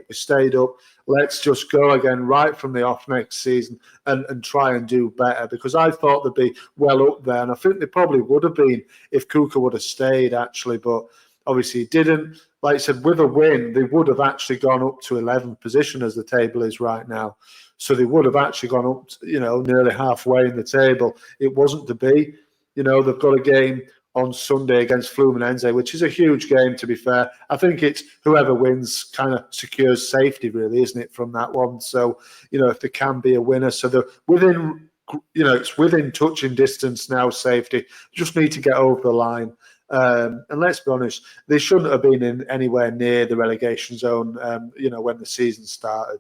up. Let's just go again right from the off next season and try and do better, because I thought they'd be well up there, and I think they probably would have been if Kuka would have stayed, actually, but obviously he didn't. Like I said, with a win, they would have actually gone up to 11th position as the table is right now. So they would have actually gone up, nearly halfway in the table. It wasn't to be. They've got a game on Sunday against Fluminense, which is a huge game, to be fair. I think it's whoever wins kind of secures safety, really, isn't it, from that one? So, if there can be a winner. So they're within, it's within touching distance now, safety. Just need to get over the line. And let's be honest, they shouldn't have been in anywhere near the relegation zone, when the season started.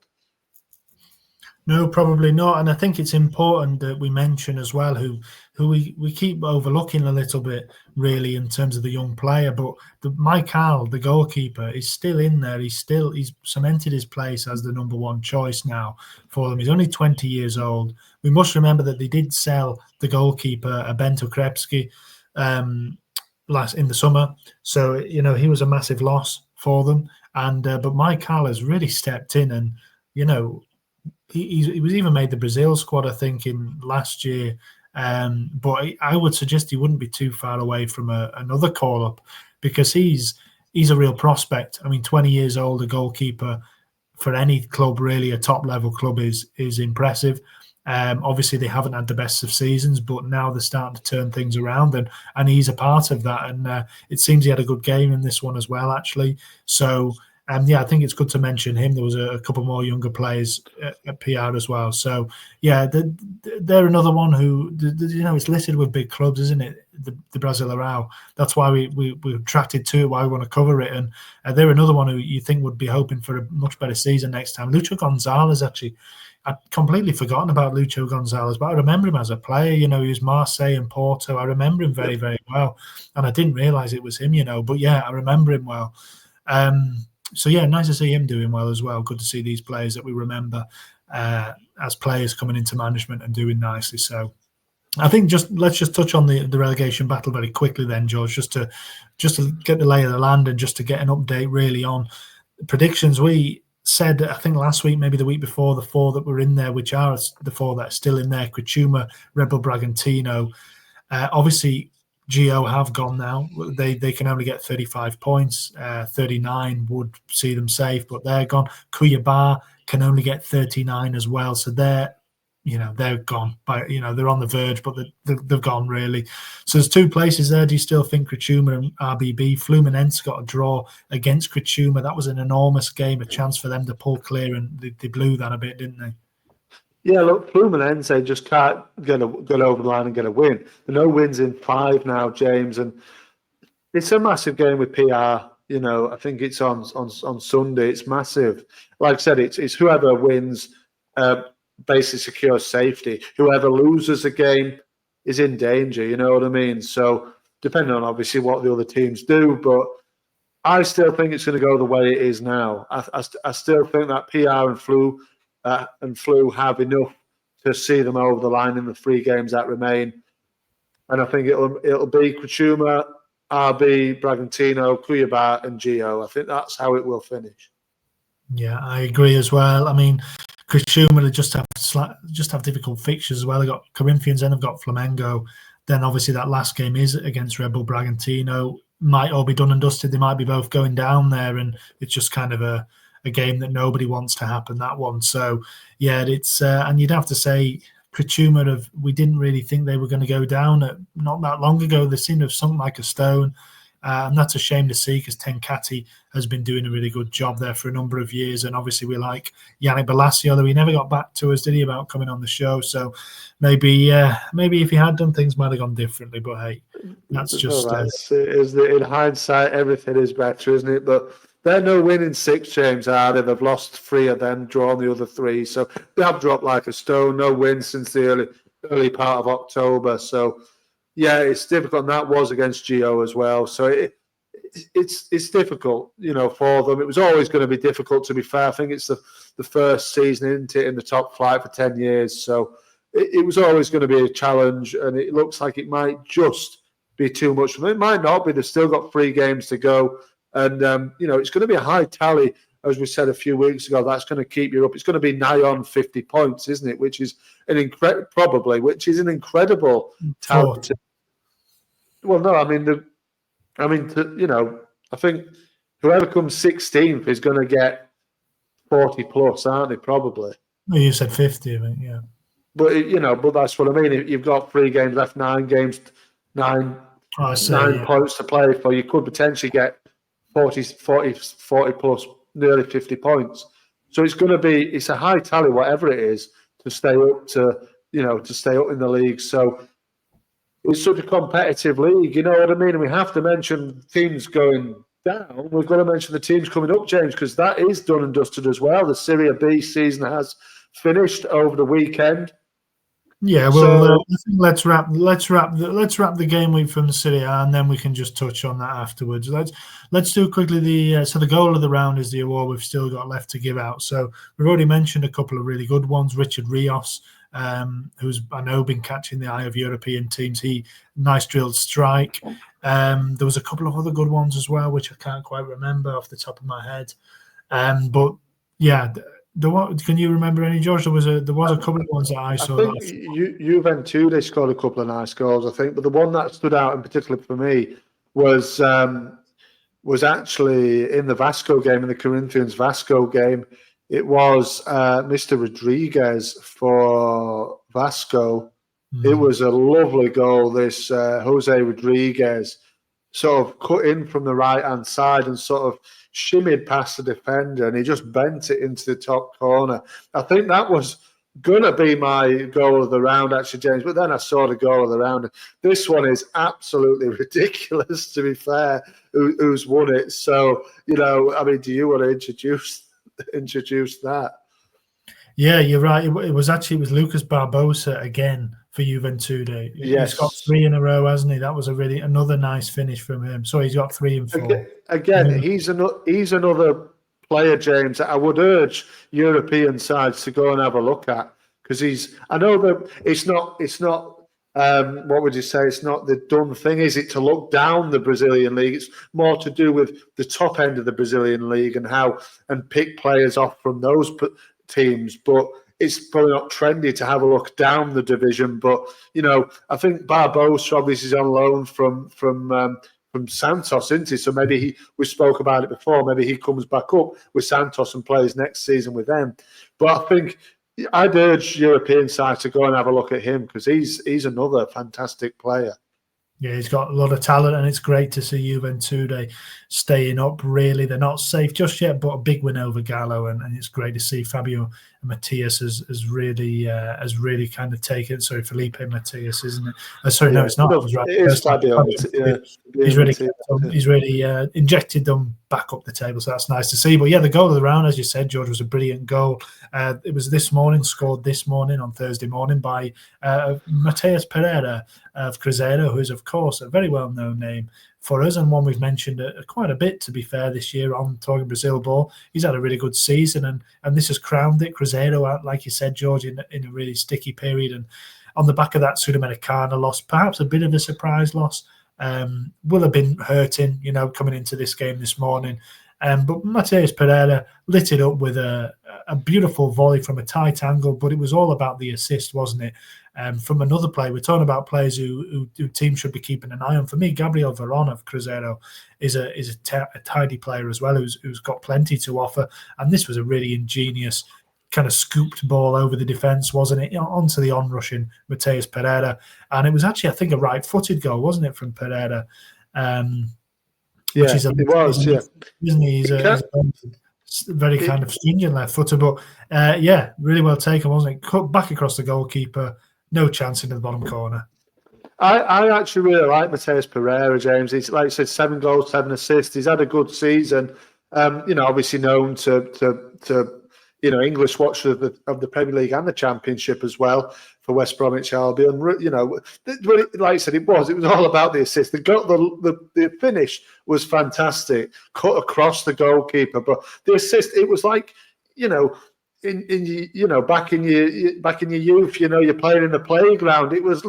No, probably not. And I think it's important that we mention as well who we keep overlooking a little bit, really, in terms of the young player. But Michael, the goalkeeper, is still in there. He's cemented his place as the number one choice now for them. He's only 20 years old. We must remember that they did sell the goalkeeper, Bento Krepski, in the summer. So, he was a massive loss for them. And but Michael has really stepped in, and, he was even made the Brazil squad, I think, in last year. But I would suggest he wouldn't be too far away from another call-up, because he's a real prospect. I mean, 20 years old, a goalkeeper for any club, really, a top-level club, is impressive. Obviously, they haven't had the best of seasons, but now they're starting to turn things around, and he's a part of that. And it seems he had a good game in this one as well, actually. So, I think it's good to mention him. There was a couple more younger players at PR as well. So, they're another one who, it's listed with big clubs, isn't it? The Brazilian Serie A. That's why we're attracted to it, why we want to cover it. And they're another one who you think would be hoping for a much better season next time. Lucho Gonzalez, actually, I'd completely forgotten about Lucho Gonzalez, but I remember him as a player. He was Marseille and Porto. I remember him very, very well. And I didn't realise it was him, But, I remember him well. So, nice to see him doing well as well. Good to see these players that we remember as players coming into management and doing nicely. So I think let's just touch on the relegation battle very quickly then, George, just to get the lay of the land and just to get an update really on predictions. We said, I think last week, maybe the week before, the four that were in there, which are the four that are still in there: Criciúma, Red Bull Bragantino. Obviously, Gio have gone now. They can only get 35 points. 39 would see them safe, but they're gone. Cuiabá can only get 39 as well. So they're gone. They're on the verge, but they've gone, really. So there's two places there. Do you still think Criciúma and RBB? Fluminense got a draw against Criciúma. That was an enormous game, a chance for them to pull clear, and they blew that a bit, didn't they? Yeah, look, Fluminense just can't get over the line and get a win. There are no wins in 5 now, James, and it's a massive game with PR. I think it's on Sunday. It's massive. Like I said, it's whoever wins basically secures safety. Whoever loses a game is in danger, you know what I mean? So depending on obviously what the other teams do, but I still think it's going to go the way it is now. I still think that PR and Flu have enough to see them over the line in the 3 games that remain. And I think it'll be Kachuma, RB, Bragantino, Cuiabá, and Gio. I think that's how it will finish. Yeah, I agree as well. I mean, Criciúma just have difficult fixtures as well. They've got Corinthians, then they've got Flamengo. Then obviously that last game is against Red Bull Bragantino. Might all be done and dusted. They might be both going down there, and it's just kind of a game that nobody wants to happen, that one. So, yeah, it's and you'd have to say Criciúma, we didn't really think they were going to go down. Not that long ago, they seemed to have sunk like a stone. And that's a shame to see because Tenkati has been doing a really good job there for a number of years. And obviously we like Yannick Bolasie, although he never got back to us, did he, about coming on the show? So maybe if he had done, things might have gone differently. But hey, that's just... in hindsight, everything is better, isn't it? But they're no winning 6, James, are they? They've lost 3 of them, drawn the other 3. So they have dropped like a stone. No wins since the early part of October. So... yeah, it's difficult, and that was against Gio as well. So it's difficult, for them. It was always going to be difficult, to be fair. I think it's the first season, isn't it, in the top flight for 10 years. So it was always going to be a challenge, and it looks like it might just be too much for them. It might not be. They've still got 3 games to go, and it's going to be a high tally, as we said a few weeks ago. That's going to keep you up. It's going to be nigh on 50 points, isn't it? Which is an incredible tally. Well, no, I think whoever comes 16th is going to get 40 plus, aren't they? Probably. Well, you said 50, I think, yeah. But that's what I mean. If you've got 3 games left, 9 games, 9 points to play for, you could potentially get 40 plus, nearly 50 points. So it's a high tally, whatever it is, to stay up to stay up in the league. So it's such a competitive league, you know what I mean? And we have to mention teams going down. We've got to mention the teams coming up, James, because that is done and dusted as well. The Serie B season has finished over the weekend. Yeah, well, I think let's wrap the game week from the Serie A, and then we can just touch on that afterwards. Let's do quickly the goal of the round is the award we've still got left to give out. So we've already mentioned a couple of really good ones. Richard Rios, who's I know been catching the eye of European teams. Nice drilled strike. There was a couple of other good ones as well, which I can't quite remember off the top of my head. But yeah, can you remember any, George? There was a couple of ones that I saw. I think Juventude scored a couple of nice goals, I think, but the one that stood out in particular for me was actually in the Vasco game, in the Corinthians Vasco game. It was Mr. Rodriguez for Vasco. It was a lovely goal. This Jose Rodriguez sort of cut in from the right-hand side and sort of shimmied past the defender, and he just bent it into the top corner. I think that was going to be my goal of the round, actually, James, but then I saw the goal of the round. This one is absolutely ridiculous, to be fair, who's won it. So, do you want to introduce that? Yeah, you're right. It was Lucas Barbosa again for Juventude. Yes. He's got 3 in a row, hasn't he? That was another nice finish from him. So he's got 3 and 4. Again, he's another player, James, that I would urge European sides to go and have a look at, because I know that it's not what would you say? It's not the done thing, is it, to look down the Brazilian league? It's more to do with the top end of the Brazilian league and pick players off from those teams. But it's probably not trendy to have a look down the division. But I think Barbosa obviously is on loan from Santos, isn't he? So maybe we spoke about it before. Maybe he comes back up with Santos and plays next season with them. But I think I'd urge European sides to go and have a look at him, because he's another fantastic player. Yeah, he's got a lot of talent, and it's great to see Juventude staying up, really. They're not safe just yet, but a big win over Gallo, and it's great to see Fabio Matthias has really kind of taken. Sorry, Felipe Matthias, isn't it? Sorry, no, it's not. No, I was right. it is Fabio. He's really injected them back up the table, so that's nice to see. But yeah, the goal of the round, as you said, George, was a brilliant goal. It was scored this morning on Thursday morning by Mateus Pereira of Cruzeiro, who is of course a very well-known name for us, and one we've mentioned quite a bit, to be fair, this year on Talking Brazil Ball. He's had a really good season, and this has crowned it. Cruzeiro, like you said, George, in a really sticky period, and on the back of that Sudamericana loss, perhaps a bit of a surprise loss, will have been hurting, coming into this game this morning. But Mateus Pereira lit it up with a beautiful volley from a tight angle, but it was all about the assist, wasn't it? From another player, we're talking about players who teams should be keeping an eye on. For me, Gabriel Veron of Cruzeiro is a tidy player as well, who's got plenty to offer. And this was a really ingenious kind of scooped ball over the defence, wasn't it? Onto the on-rushing Mateus Pereira. And it was actually, I think, a right-footed goal, wasn't it, from Pereira? Which is it was, isn't he? He's a very kind of stringent left footer, but really well taken, wasn't it? Cut back across the goalkeeper, no chance into the bottom corner. I actually really like Mateus Pereira, James. He's, like you said, 7 goals, 7 assists. He's had a good season. Obviously known to English watchers of the Premier League and the Championship as well for West Bromwich Albion. Like I said, it was all about the assist. The finish was fantastic, cut across the goalkeeper, but the assist, it was like, back in your youth, you're playing in the playground. It was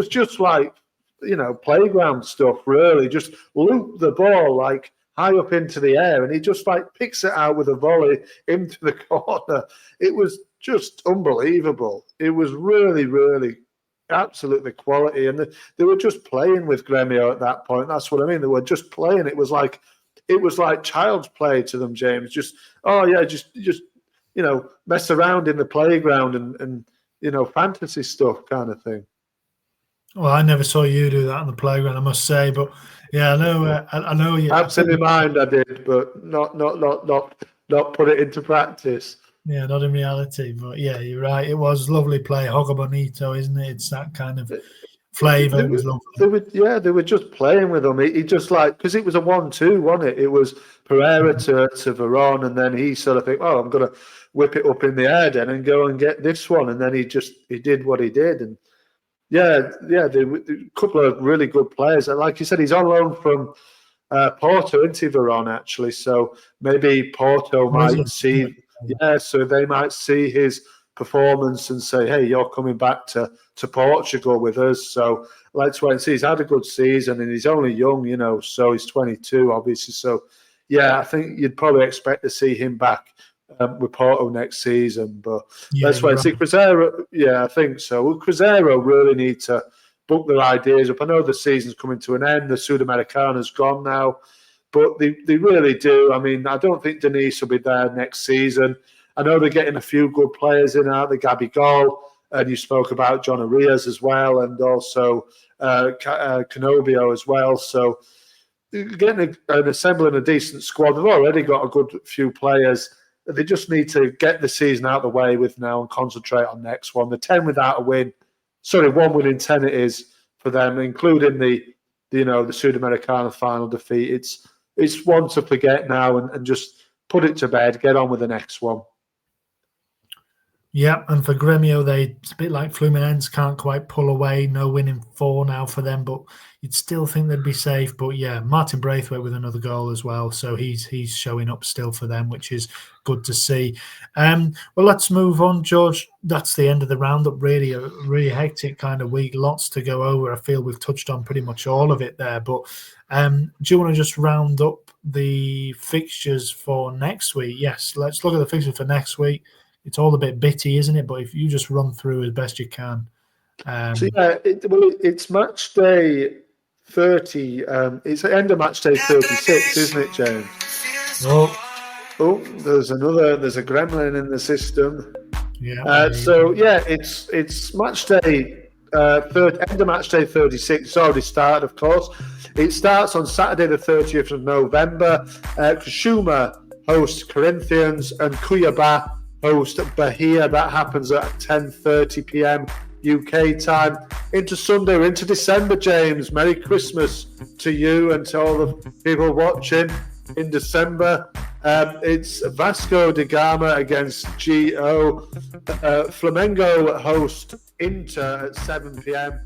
just like playground stuff, really. Just loop the ball like high up into the air, and he just picks it out with a volley into the corner. It was just unbelievable. It was really, really absolutely quality, and they were just playing with Gremio at that point. That's what I mean. They were just playing. It was like child's play to them, James. Just mess around in the playground and fantasy stuff kind of thing. Well, I never saw you do that on the playground, I must say, but yeah, I know you. Absent in mind, I did, but not put it into practice. Yeah, not in reality, but yeah, you're right. It was lovely play, Hoga Bonito, isn't it? It's that kind of flavour. It was lovely. They were just playing with him. He just because it was a 1-2, wasn't it? It was Pereira to Veron, and then he sort of think, oh, I'm going to whip it up in the air then and go and get this one, and then he did what he did, and a couple of really good players. Like you said, he's on loan from Porto into Veron, actually. So maybe Porto might see, so they might see his performance and say, hey, you're coming back to Portugal with us. So let's wait and see. He's had a good season and he's only young, so he's 22, obviously. So, I think you'd probably expect to see him back with Porto next season, but let's wait and see. Cruzeiro, I think so. Well, Cruzeiro really need to book their ideas up. I know the season's coming to an end. The Sudamericana's gone now, but they really do. I mean, I don't think Denise will be there next season. I know they're getting a few good players in out. The Gabigol, and you spoke about John Arias as well, and also Canobio as well. So getting and assembling a decent squad. They've already got a good few players. They just need to get the season out of the way with now and concentrate on next one. The 10 without a win, 1 win in 10 it is for them, including the Sudamericana final defeat. It's one to forget now and just put it to bed, get on with the next one. Yeah, and for Gremio, it's a bit like Fluminense, can't quite pull away. No winning 4 now for them, but you'd still think they'd be safe. But yeah, Martin Braithwaite with another goal as well, so he's showing up still for them, which is good to see. Well, let's move on, George. That's the end of the roundup. Really, a really hectic kind of week. Lots to go over. I feel we've touched on pretty much all of it there. But do you want to just round up the fixtures for next week? Yes, let's look at the fixtures for next week. It's all a bit bitty, isn't it? But if you just run through as best you can. It's match day 30. It's the end of match day 36, isn't it, James? Oh, there's a gremlin in the system. Yeah. It's match day end of match day 36. It's already started, of course. It starts on Saturday the 30th of November. Kashuma hosts Corinthians and Cuiabá host Bahia. That happens at 10:30 p.m. UK time. Into Sunday, we're into December, James. Merry Christmas to you and to all the people watching in December. It's Vasco da Gama against GO. Flamengo host Inter at 7 p.m.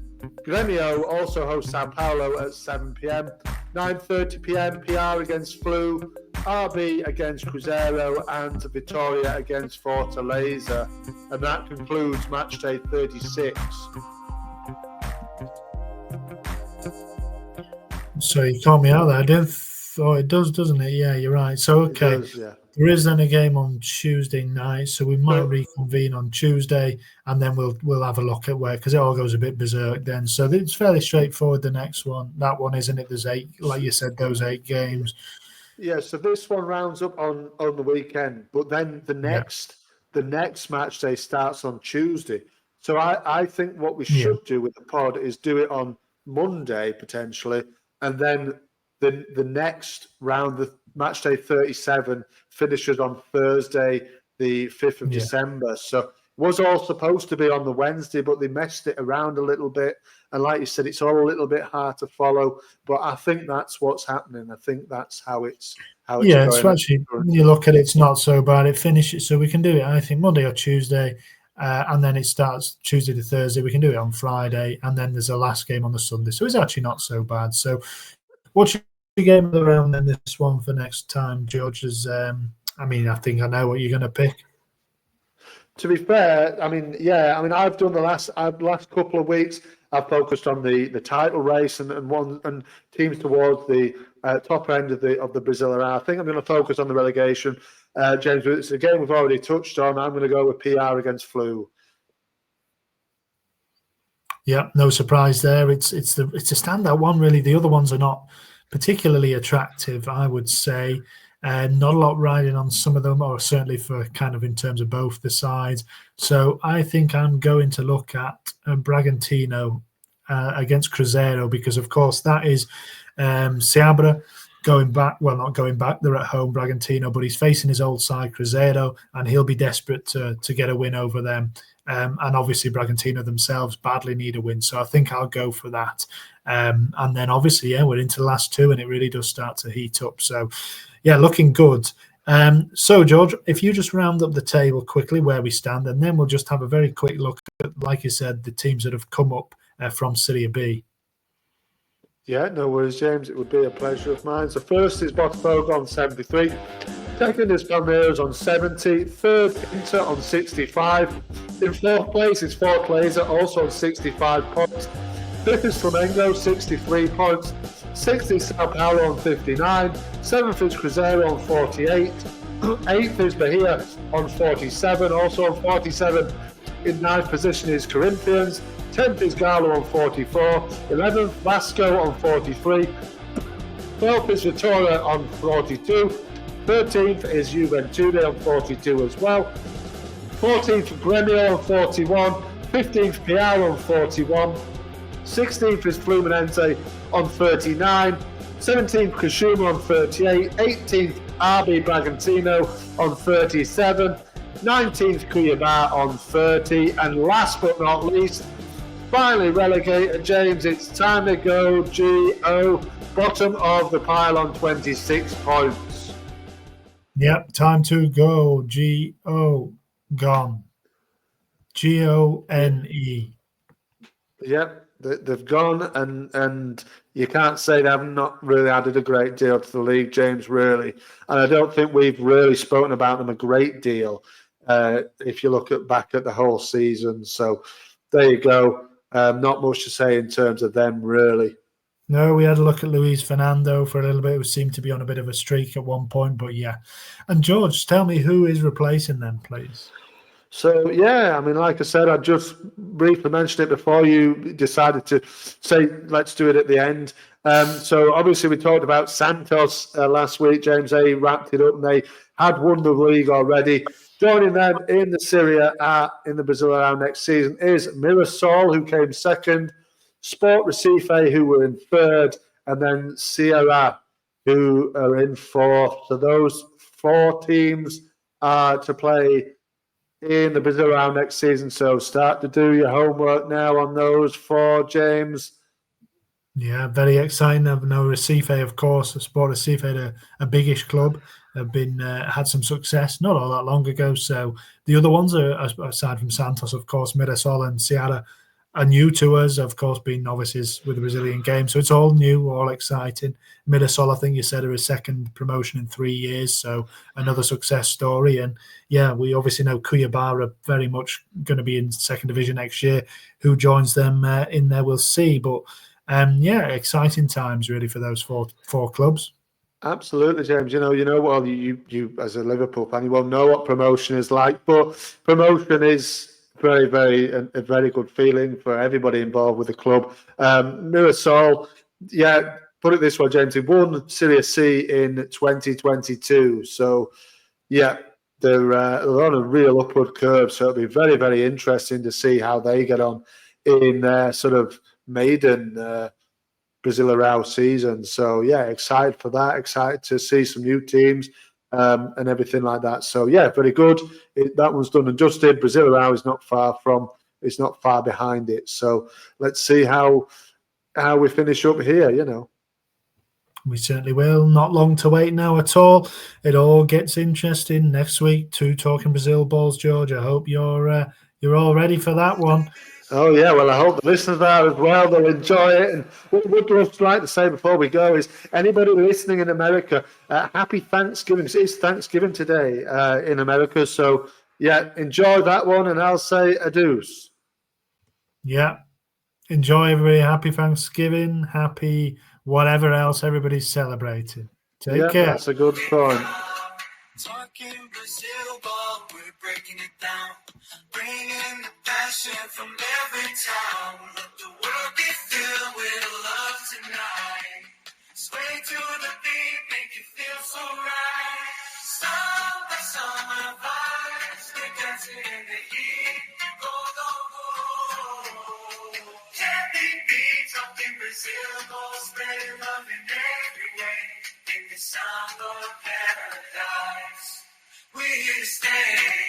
Grêmio also hosts Sao Paulo at 7 p.m. 9:30 p.m. PR against Flu, RB against Cruzeiro, and Vitória against Fortaleza. And that concludes Matchday 36. So you called me out there. I did. Oh, it does, doesn't it? Yeah, you're right. So, okay. It does, yeah. There is then a game on Tuesday night, so we might reconvene on Tuesday, and then we'll have a look at where, because it all goes a bit berserk then. So it's fairly straightforward. The next one, that one, isn't it? There's 8, like you said, those 8 games. Yeah. So this one rounds up on the weekend, but then the next match day starts on Tuesday. So I think what we should do with the pod is do it on Monday potentially, and then the next round, the match day 37, finishes on Thursday, the 5th of December. So it was all supposed to be on the Wednesday, but they messed it around a little bit. And like you said, it's all a little bit hard to follow. But I think that's what's happening. I think that's how it's going. So actually, when you look at it, it's not so bad. It finishes, so we can do it, I think, Monday or Tuesday. And then it starts Tuesday to Thursday. We can do it on Friday. And then there's a last game on the Sunday. So it's actually not so bad. So what's your game of the round then, this one for next time, George? Is I think I know what you're going to pick. To be fair, I've done the last couple of weeks. I've focused on the title race and teams towards the top end of the Brazilian Serie A. I think I'm going to focus on the relegation. James, it's a game we've already touched on. I'm going to go with PR against Flu. Yeah, no surprise there. It's a standout one, really. The other ones are not particularly attractive, I would say. Not a lot riding on some of them, or certainly for kind of in terms of both the sides. So I think I'm going to look at Bragantino against Cruzeiro, because, of course, that is Seabra going back. Well, not going back. They're at home, Bragantino, but he's facing his old side, Cruzeiro, and he'll be desperate to get a win over them. And obviously, Bragantino themselves badly need a win. So I think I'll go for that. And then, obviously, we're into the last 2, and it really does start to heat up. So, looking good. So, George, if you just round up the table quickly where we stand, and then we'll just have a very quick look at, like you said, the teams that have come up from Serie B. Yeah, no worries, James. It would be a pleasure of mine. So first is Botafogo on 73. Second is Palmeiras on 70. Third, Inter on 65. In fourth place is Fortaleza, also on 65 points. Fifth is Flamengo, 63 points. Sixth is Sao Paulo on 59. Seventh is Cruzeiro on 48. Eighth is Bahia on 47. Also on 47 in ninth position is Corinthians. 10th is Galo on 44. 11th, Vasco on 43. 12th is Vitória on 42. 13th is Juventude on 42 as well. 14th, Grêmio on 41. 15th, PR on 41. 16th is Fluminense on 39. 17th, Kashima on 38. 18th, RB Bragantino on 37. 19th, Cuiabá on 30. And last but not least, finally relegated, James, it's time to go. GO, bottom of the pile on 26 points. Yep, time to go. GO, gone. GONE. Yep, they've gone, and you can't say they have not really added a great deal to the league, James, really. And I don't think we've really spoken about them a great deal if you look back at the whole season. So there you go. Not much to say in terms of them, really. No, we had a look at Luis Fernando for a little bit, who seemed to be on a bit of a streak at one point, but yeah. And George, tell me who is replacing them, please. So, like I said, I just briefly mentioned it before you decided to say, let's do it at the end. So, obviously, we talked about Santos last week. James, they wrapped it up and they had won the league already. Joining them in the Serie A in the Brazilian next season is Mirassol, who came second, Sport Recife, who were in third, and then Ceará, who are in fourth. So those 4 teams are to play in the Brazil round next season. So start to do your homework now on those four, James. Yeah, very exciting. I know Recife, of course, Sport Recife, a biggish club, have been had some success not all that long ago. So the other ones are, aside from Santos, of course, Mirassol and Ceará, are new to us. Of course, being novices with the Brazilian game, so it's all new, all exciting. Mirassol, I think you said, are a second promotion in 3 years, so another success story. And yeah, we obviously know Cuiabá are very much going to be in second division next year. Who joins them in there, we'll see. But yeah, exciting times really for those four clubs. Absolutely, James. Well, you as a Liverpool fan, you won't know what promotion is like, but promotion is very, very a very good feeling for everybody involved with the club. Mirassol, yeah, put it this way, James, they won Serie C in 2022, so yeah, they're on a real upward curve. So it'll be very, very interesting to see how they get on in their sort of maiden Brazilian season. So yeah, excited for that. Excited to see some new teams and everything like that. So yeah, very good. That one's done and dusted. Brazilian is not far from. It's not far behind it. So let's see how we finish up here. We certainly will. Not long to wait now at all. It all gets interesting next week. 2 Talking Brazil balls, George. I hope you're all ready for that one. Oh, yeah. Well, I hope the listeners are as well. They'll enjoy it. And what we'd just like to say before we go is anybody listening in America, happy Thanksgiving. It's Thanksgiving today in America. So, yeah, enjoy that one. And I'll say adios. Yeah. Enjoy, everybody. Happy Thanksgiving. Happy whatever else everybody's celebrating. Take care. That's a good point. Talking Brazil ball, we're breaking it down. Bringing the passion from every town. Let the world be filled with love tonight. Sway to the beat, make you feel so right. Song by summer vibes, we're dancing in the heat. Go, go, go. Can't beat, talking Brazil ball, spreading love in every way. In the sound of paradise, we're here to stay.